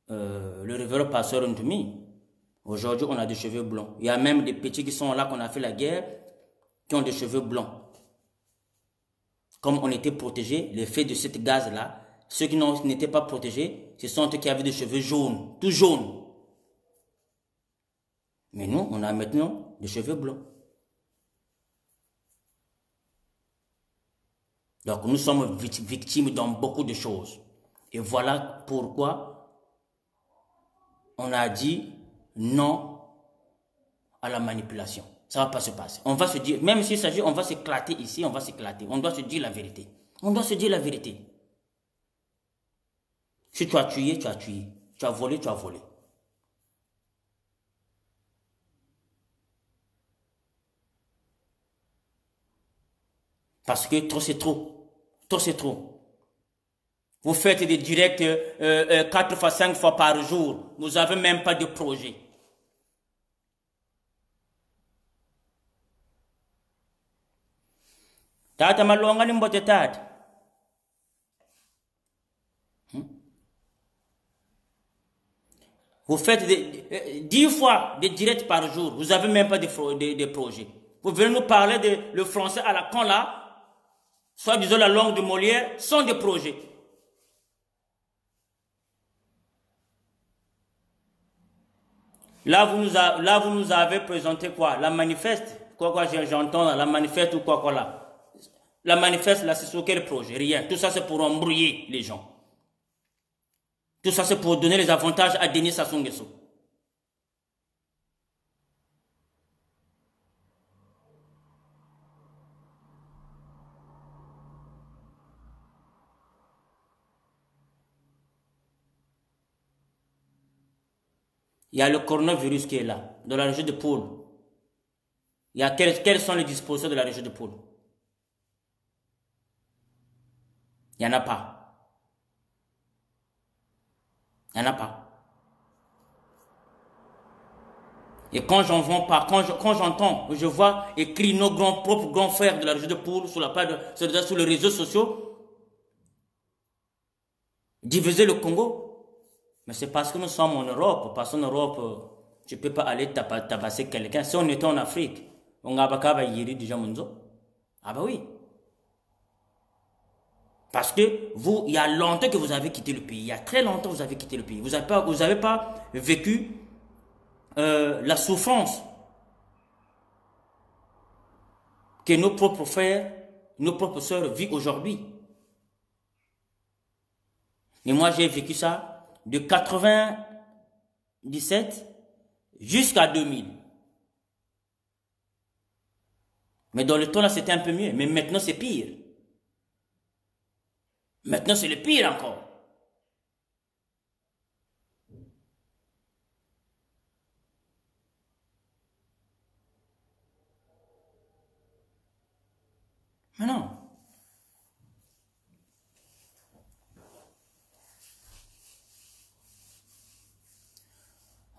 le révérend pasteur Ndoumi, aujourd'hui on a des cheveux blonds. Il y a même des petits qui sont là, qu'on a fait la guerre, qui ont des cheveux blancs. Comme on était protégés, l'effet de cette gaz-là, ceux qui n'étaient pas protégés, ce sont eux qui avaient des cheveux jaunes, tout jaunes. Mais nous, on a maintenant des cheveux blancs. Donc nous sommes victimes dans beaucoup de choses. Et voilà pourquoi on a dit non à la manipulation. Ça ne va pas se passer. On va se dire, même s'il s'agit, on va s'éclater ici, on va s'éclater. On doit se dire la vérité. On doit se dire la vérité. Si tu as tué, tu as tué. Tu as volé, tu as volé. Parce que trop c'est trop. Trop c'est trop. Vous faites des directs 4 fois, 5 fois par jour. Vous n'avez même pas de projet. Tata malonga ni mbote tata. Vous faites 10 fois des directs par jour. Vous n'avez même pas de projets. Vous venez nous parler de le français à la con là, soit disons la langue de Molière, sans des projets. Là, vous nous avez présenté quoi? La manifeste? Quoi, j'entends la manifeste ou quoi là? La manifeste, là, c'est sur quel projet? Rien. Tout ça, c'est pour embrouiller les gens. Tout ça, c'est pour donner les avantages à Denis Sassou Nguesso. Il y a le coronavirus qui est là, dans la région de Poul. Il y a quelles sont les dispositions de la région de Poul? Il n'y en a pas. Il n'y en a pas. Et quand j'en vois pas, quand j'entends, je vois écrit nos propres grands frères de la région de Poul sur la page, sur les réseaux sociaux, diviser le Congo. Mais c'est parce que nous sommes en Europe. Parce qu'en Europe, tu ne peux pas aller tabasser quelqu'un. Si on était en Afrique, on n'a pas déjà monzo. Ah bah oui. Parce que vous, il y a longtemps que vous avez quitté le pays. Il y a très longtemps que vous avez quitté le pays. Vous n'avez pas vécu la souffrance que nos propres frères, nos propres sœurs vivent aujourd'hui. Et moi, j'ai vécu ça de 97 jusqu'à 2000. Mais dans le temps, là, c'était un peu mieux. Mais maintenant, c'est pire. Maintenant, c'est le pire encore. Mais non.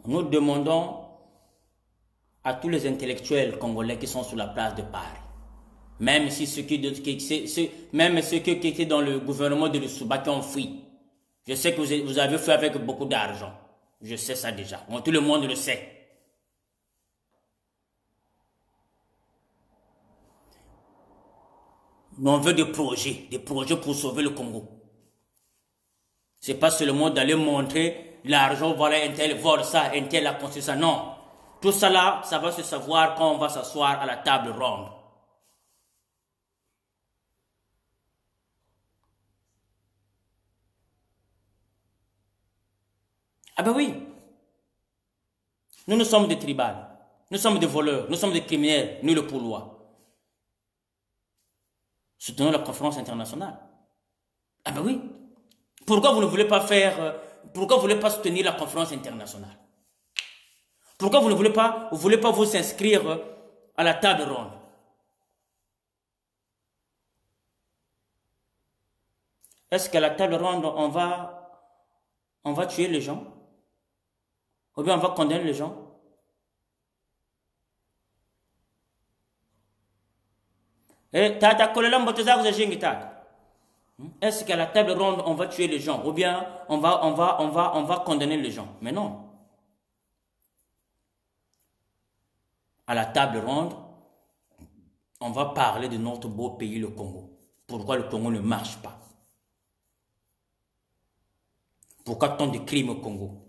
Nous demandons à tous les intellectuels congolais qui sont sur la place de Paris, même si ceux qui étaient dans le gouvernement de Lussuba qui ont fui. Je sais que vous avez fait avec beaucoup d'argent. Je sais ça déjà. Bon, tout le monde le sait. Nous on veut des projets pour sauver le Congo. C'est pas seulement d'aller montrer l'argent, voilà, un tel vole ça, un tel a construit ça. Non. Tout ça là, ça va se savoir quand on va s'asseoir à la table ronde. Ah ben oui. Nous sommes des tribales. Nous sommes des voleurs. Nous sommes des criminels. Nous le poulois. Soutenons la conférence internationale. Ah ben oui. Pourquoi vous ne voulez pas pourquoi vous ne voulez pas soutenir la conférence internationale? Pourquoi vous ne voulez pas vous inscrire à la table ronde? Est-ce qu'à la table ronde, on va tuer les gens? Ou bien on va condamner les gens? Eh, tata, kolela mboteza kuzajengi tata. Est-ce qu'à la table ronde, on va tuer les gens? Ou bien on va condamner les gens? Mais non. À la table ronde, on va parler de notre beau pays, le Congo. Pourquoi le Congo ne marche pas? Pourquoi tant de crimes au Congo?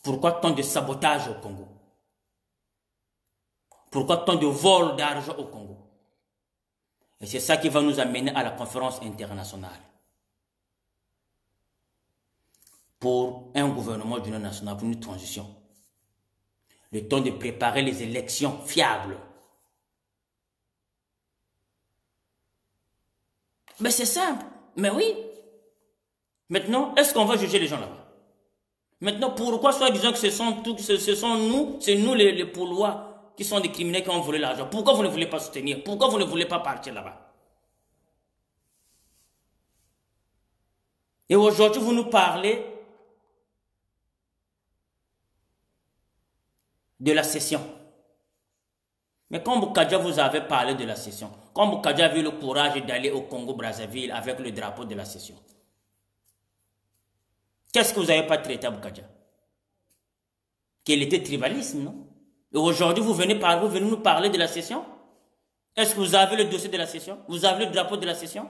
Pourquoi tant de sabotage au Congo? Pourquoi tant de vols d'argent au Congo? Et c'est ça qui va nous amener à la conférence internationale. Pour un gouvernement d'union nationale, pour une transition. Le temps de préparer les élections fiables. Mais c'est simple. Mais oui. Maintenant, est-ce qu'on va juger les gens là-bas? Maintenant, pourquoi soi-disant que ce sont nous, c'est nous les Paulois qui sont des criminels qui ont volé l'argent? Pourquoi vous ne voulez pas soutenir? Pourquoi vous ne voulez pas partir là-bas? Et aujourd'hui, vous nous parlez de la session. Mais quand Bokadja vous avez parlé de la session, quand Bokadja a eu le courage d'aller au Congo-Brazzaville avec le drapeau de la session, qu'est-ce que vous n'avez pas traité à Bokadja? Qu'il était tribalisme, non? Et aujourd'hui, vous venez nous parler de la session? Est-ce que vous avez le dossier de la session? Vous avez le drapeau de la session?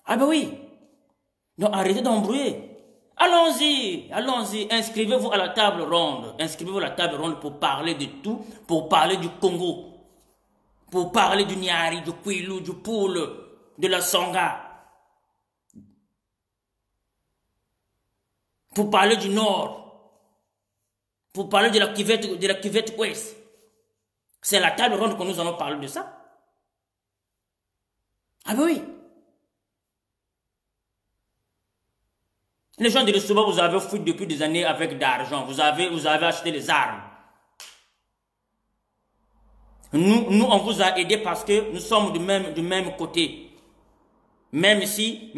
Ah ben oui. Donc arrêtez d'embrouiller. Allons-y, allons-y, inscrivez-vous à la table ronde. Inscrivez-vous à la table ronde pour parler de tout, pour parler du Congo, pour parler du Niari, du Kwilu, du Poule, de la Songa, pour parler du Nord, pour parler de la cuvette Ouest. C'est à la table ronde que nous allons parler de ça. Ah ben oui. Les gens de l'Estoba, vous avez fui depuis des années avec d'argent. Vous avez acheté les armes. Nous, on vous a aidé parce que nous sommes du même côté. Même si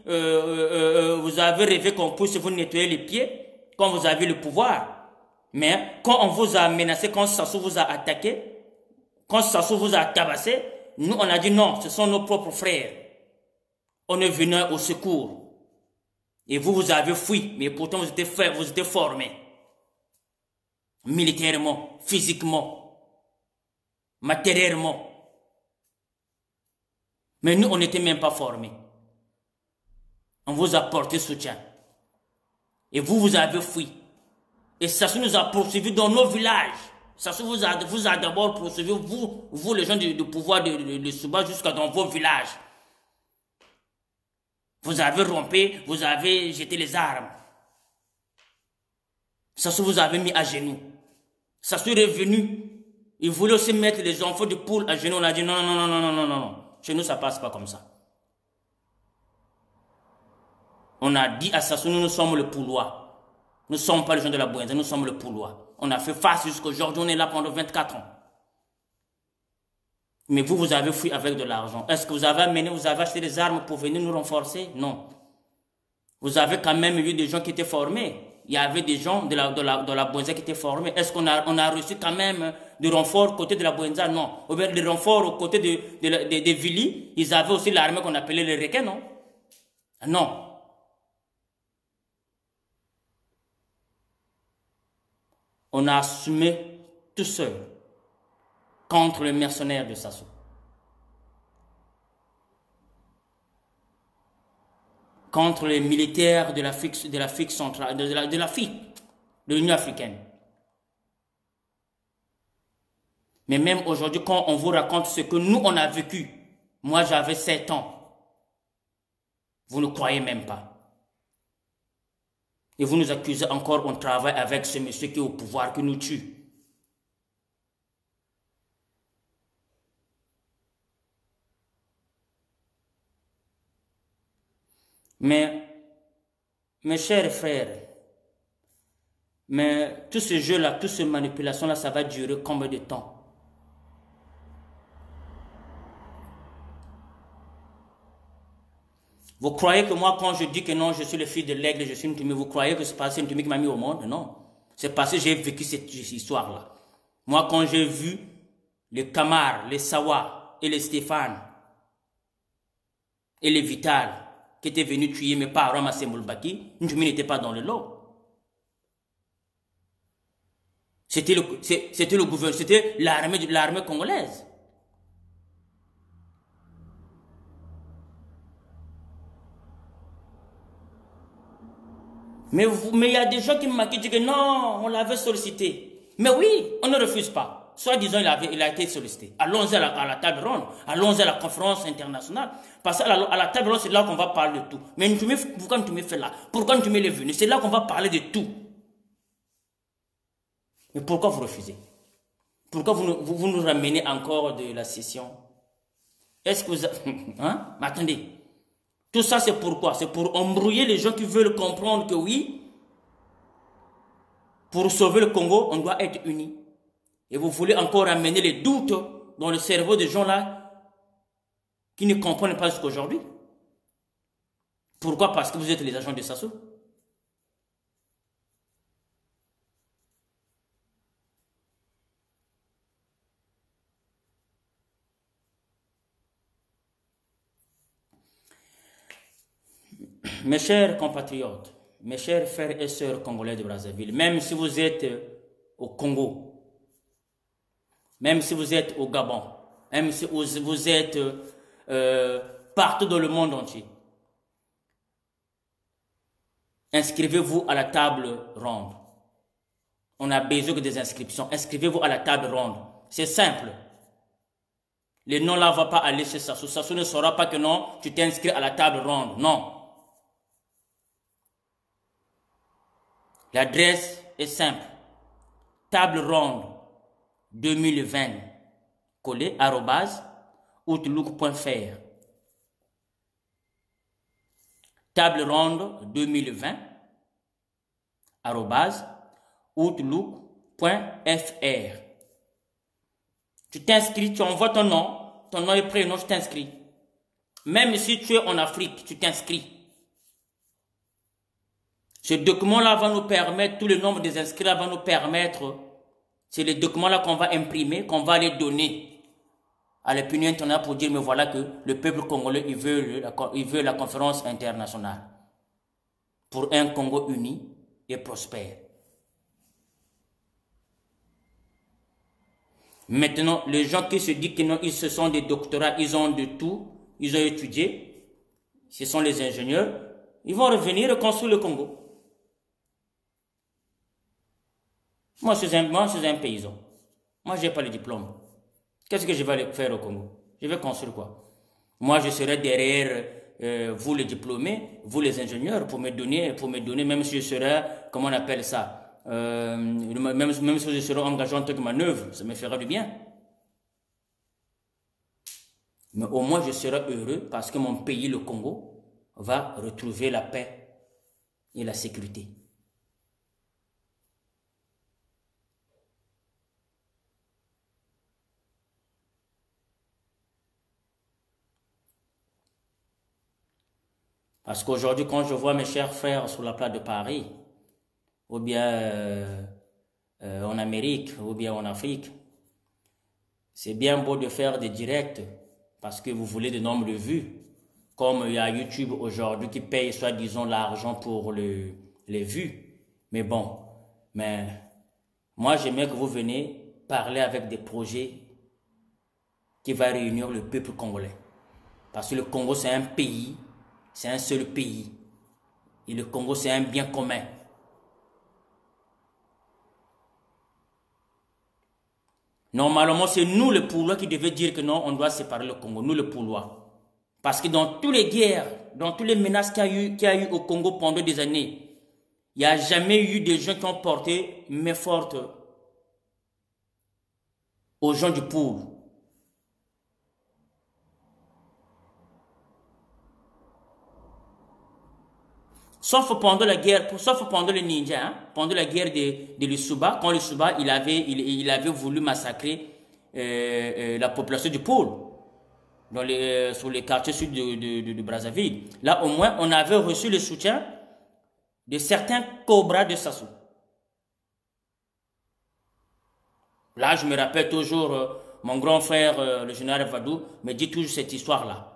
vous avez rêvé qu'on puisse vous nettoyer les pieds quand vous avez le pouvoir. Mais quand on vous a menacé, quand Sassou vous a attaqué, quand Sassou vous a tabassé, nous on a dit non, ce sont nos propres frères. On est venu au secours. Et vous avez fui, mais pourtant vous étiez formés. Militairement, physiquement, matériellement. Mais nous, on n'était même pas formés. On vous a porté soutien. Et vous avez fui. Et Sassou nous a poursuivis dans nos villages. Sassou vous a d'abord poursuivi, vous les gens du pouvoir de Souba, jusqu'à dans vos villages. Vous avez rompé, vous avez jeté les armes. Sassou vous avez mis à genoux. Sassou est revenu. Il voulait aussi mettre les enfants de poule à genoux. On a dit non, non, non, non, non, non, non, non. Chez nous, ça passe pas comme ça. On a dit à Sassou, nous sommes le Poulois. Nous ne sommes pas les gens de la Bouenza, nous sommes le Poulois. On a fait face jusqu'à aujourd'hui, on est là pendant 24 ans. Mais vous avez fui avec de l'argent. Est-ce que vous avez acheté des armes pour venir nous renforcer? Non. Vous avez quand même eu des gens qui étaient formés. Il y avait des gens de la Bouenza qui étaient formés. Est-ce qu'on a reçu quand même des renforts côté de la Bouenza? Non. Ou bien des renforts aux côtés des Vili, ils avaient aussi l'armée qu'on appelait les requins, non? Non. On a assumé tout seul contre les mercenaires de Sassou. Contre les militaires de l'Afrique centrale, de l'Afrique, de l'Union africaine. Mais même aujourd'hui, quand on vous raconte ce que nous, on a vécu, moi j'avais 7 ans, vous ne croyez même pas. Et vous nous accusez encore, on travaille avec ce monsieur qui est au pouvoir, qui nous tue. Mais, mes chers frères, Mais tout ce jeu-là, toute cette manipulation-là, ça va durer combien de temps? Vous croyez que moi, quand je dis que non, je suis le fils de l'aigle, je suis une Ntoumé, vous croyez que c'est parce que Ntoumé qui m'a mis au monde? Non. C'est parce que j'ai vécu cette histoire-là. Moi, quand j'ai vu les Camar, les Sawa et les Stéphane et les Vital qui étaient venus tuer mes parents à Semboulbaki, Ntoumé n'était pas dans le lot. C'était le gouvernement, c'était l'armée congolaise. Mais il y a des gens qui me disent que non, on l'avait sollicité. Mais oui, on ne refuse pas. Soit disant il a été sollicité. Allons-y à la table ronde. Allons-y à la conférence internationale. Parce qu'à la table ronde, c'est là qu'on va parler de tout. Mais pourquoi tu me fais là? Pourquoi tu me l'es venu? C'est là qu'on va parler de tout. Mais pourquoi vous refusez? Pourquoi vous nous ramenez encore de la session? Est-ce que vous... Hein? Mais attendez. Tout ça, c'est pourquoi? C'est pour embrouiller les gens qui veulent comprendre que oui, pour sauver le Congo, on doit être unis. Et vous voulez encore amener les doutes dans le cerveau des gens là qui ne comprennent pas jusqu'à aujourd'hui. Pourquoi? Parce que vous êtes les agents de Sassou. Mes chers compatriotes, mes chers frères et sœurs congolais de Brazzaville, même si vous êtes au Congo, même si vous êtes au Gabon, même si vous êtes partout dans le monde entier, inscrivez-vous à la table ronde. On a besoin que des inscriptions. Inscrivez-vous à la table ronde. C'est simple. Le nom là ne va pas aller chez Sassou. Sassou ne saura pas que non, tu t'inscris à la table ronde. Non. L'adresse est simple. Table ronde 2020 collé @outlook.fr. Table ronde 2020 @outlook.fr. Tu t'inscris, tu envoies ton nom et prénom, tu t'inscris. Même si tu es en Afrique, tu t'inscris. Ce document-là va nous permettre, tout le nombre des inscrits va nous permettre, c'est les documents-là qu'on va imprimer, qu'on va les donner à l'opinion internationale pour dire, mais voilà que le peuple congolais, il veut la conférence internationale pour un Congo uni et prospère. Maintenant, les gens qui se disent que non, ils se sont des doctorats, ils ont de tout, ils ont étudié, ce sont les ingénieurs, ils vont revenir reconstruire le Congo. Moi, je suis un paysan. Moi, je n'ai pas le diplôme. Qu'est-ce que je vais aller faire au Congo? Je vais construire quoi? Moi, je serai derrière vous les diplômés, vous les ingénieurs, pour me donner, même si je serai, comment on appelle ça, même si je serai engagé en tant que manœuvre, ça me fera du bien. Mais au moins, je serai heureux parce que mon pays, le Congo, va retrouver la paix et la sécurité. Parce qu'aujourd'hui, quand je vois mes chers frères sur la place de Paris, ou bien en Amérique, ou bien en Afrique, c'est bien beau de faire des directs parce que vous voulez de nombre de vues. Comme il y a YouTube aujourd'hui qui paye soi-disant l'argent pour les vues. Mais bon, moi j'aimerais que vous veniez parler avec des projets qui vont réunir le peuple congolais. Parce que le Congo c'est un pays, c'est un seul pays. Et le Congo c'est un bien commun. Normalement, c'est nous les Poulois qui devaient dire que non, on doit séparer le Congo, nous les Poulois. Parce que dans toutes les guerres, dans toutes les menaces qu'il y a eu au Congo pendant des années, il n'y a jamais eu des gens qui ont porté main forte aux gens du Poul. Sauf pendant la guerre, sauf pendant les ninjas, hein, pendant la guerre de Lussuba, quand Lussuba il avait voulu massacrer la population du pôle sur les quartiers sud de Brazzaville. Là, au moins, on avait reçu le soutien de certains cobras de Sassou. Là, je me rappelle toujours, mon grand frère, le général Vadou, me dit toujours cette histoire-là.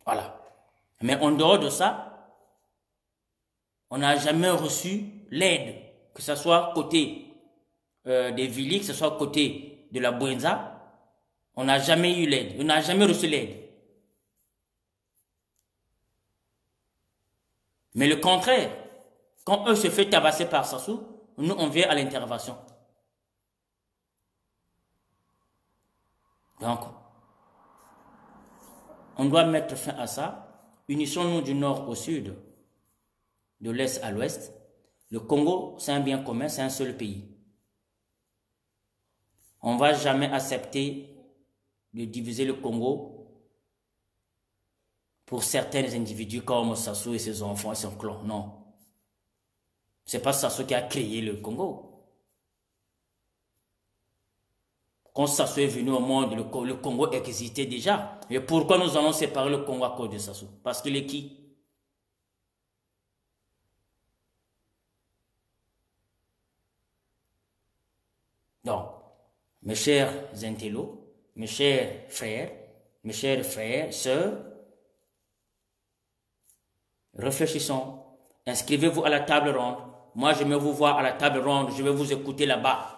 Voilà. Mais en dehors de ça, on n'a jamais reçu l'aide, que ce soit côté des Vili, que ce soit côté de la Bouenza. On n'a jamais eu l'aide, on n'a jamais reçu l'aide. Mais le contraire, quand eux se font tabasser par Sassou, nous on vient à l'intervention. Donc, on doit mettre fin à ça. Unissons-nous du nord au sud, de l'est à l'ouest. Le Congo, c'est un bien commun, c'est un seul pays. On ne va jamais accepter de diviser le Congo pour certains individus comme Sassou et ses enfants et son clan. Non. Ce n'est pas Sassou qui a créé le Congo. Quand Sassou est venu au monde, le Congo existait déjà. Et pourquoi nous allons séparer le Congo à cause de Sassou? Parce qu'il est qui? Donc, mes chers intellos, mes chers frères, sœurs, réfléchissons. Inscrivez-vous à la table ronde. Moi, je vais vous voir à la table ronde. Je vais vous écouter là-bas.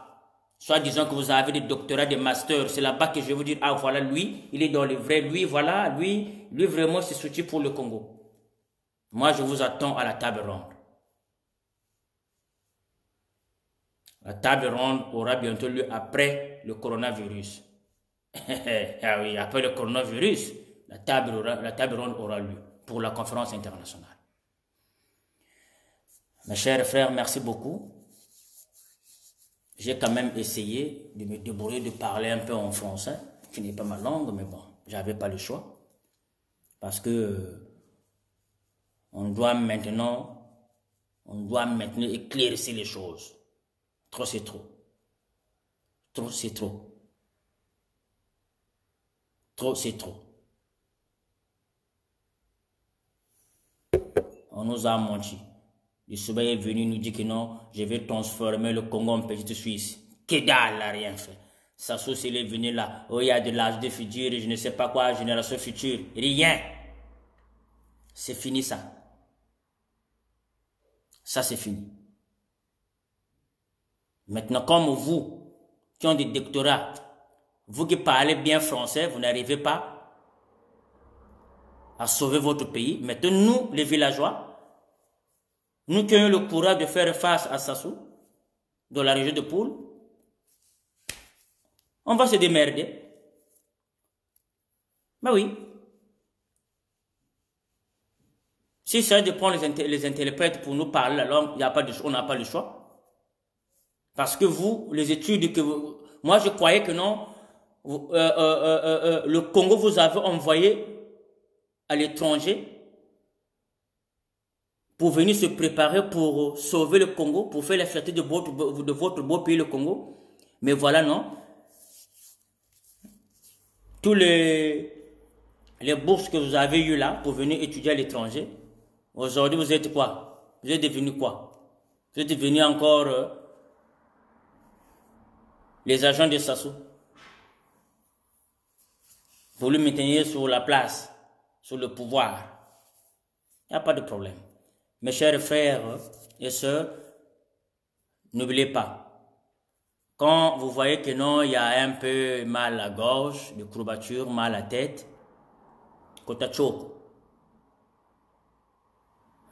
Soit disons que vous avez des doctorats, des masters. C'est là-bas que je vais vous dire, ah voilà, lui, il est dans le vrai. Lui, voilà, lui vraiment, c'est soutien pour le Congo. Moi, je vous attends à la table ronde. La table ronde aura bientôt lieu après le coronavirus. Ah oui, après le coronavirus, la table ronde aura lieu pour la conférence internationale. Mes chers frères, merci beaucoup. J'ai quand même essayé de me débrouiller, de parler un peu en français, qui n'est pas ma langue, mais bon, j'avais pas le choix. Parce que on doit maintenant éclaircir les choses. Trop, c'est trop. Trop, c'est trop. Trop, c'est trop. On nous a menti. Le Souba est venu nous dire que non, je vais transformer le Congo en petite Suisse. Que dalle, n'a rien fait. Sassou, il est venu là. Oh, il y a de l'âge de futur, je ne sais pas quoi, génération future. Rien. C'est fini ça. Ça, c'est fini. Maintenant, comme vous, qui ont des doctorats, vous qui parlez bien français, vous n'arrivez pas à sauver votre pays. Maintenant, nous, les villageois, nous qui avons le courage de faire face à Sassou, dans la région de Poul, on va se démerder. Ben oui. Si ça de prendre les interprètes pour nous parler la langue, on n'a pas le choix. Parce que vous, les études que vous... Moi, je croyais que non, le Congo vous avait envoyé à l'étranger pour venir se préparer pour sauver le Congo, pour faire la fierté de votre beau pays, le Congo. Mais voilà, non. Tous les bourses que vous avez eues là pour venir étudier à l'étranger, aujourd'hui, vous êtes quoi? Vous êtes devenu quoi? Vous êtes devenu encore les agents de Sassou. Vous le maintenir sur la place, sur le pouvoir. Il n'y a pas de problème. Mes chers frères et sœurs, n'oubliez pas, quand vous voyez que non, il y a un peu mal à la gorge, de courbature, mal à la tête, kota choko.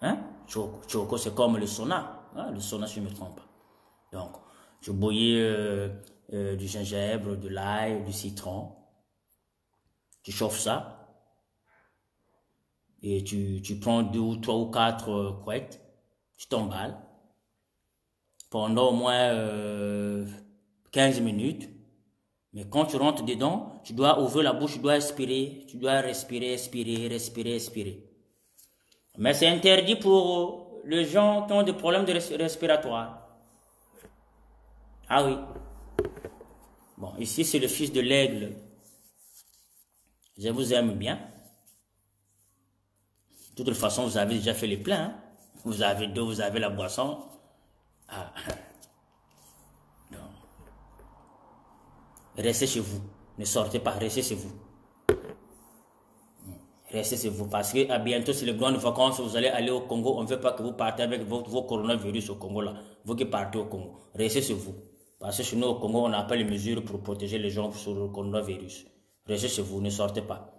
Hein? Choko, c'est comme le sauna. Hein? Le sauna, si je ne me trompe pas. Donc, je bouillis du gingembre, de l'ail, du citron. Tu chauffes ça. Et tu prends 2 ou 3 ou 4 couettes, tu t'emballes pendant au moins 15 minutes. Mais quand tu rentres dedans, tu dois ouvrir la bouche, tu dois respirer, expirer. Mais c'est interdit pour les gens qui ont des problèmes respiratoires. Ah oui. Bon, ici c'est le fils de l'aigle. Je vous aime bien. De toute façon, vous avez déjà fait les pleins. Hein? Vous avez d'eau, vous avez la boisson. Ah. Non. Restez chez vous. Ne sortez pas, restez chez vous. Restez chez vous parce que à bientôt, c'est les grandes vacances. Vous allez aller au Congo. On ne veut pas que vous partez avec vos coronavirus au Congo là. Vous qui partez au Congo. Restez chez vous. Parce que chez nous au Congo, on n'a pas les mesures pour protéger les gens sur le coronavirus. Restez chez vous, ne sortez pas.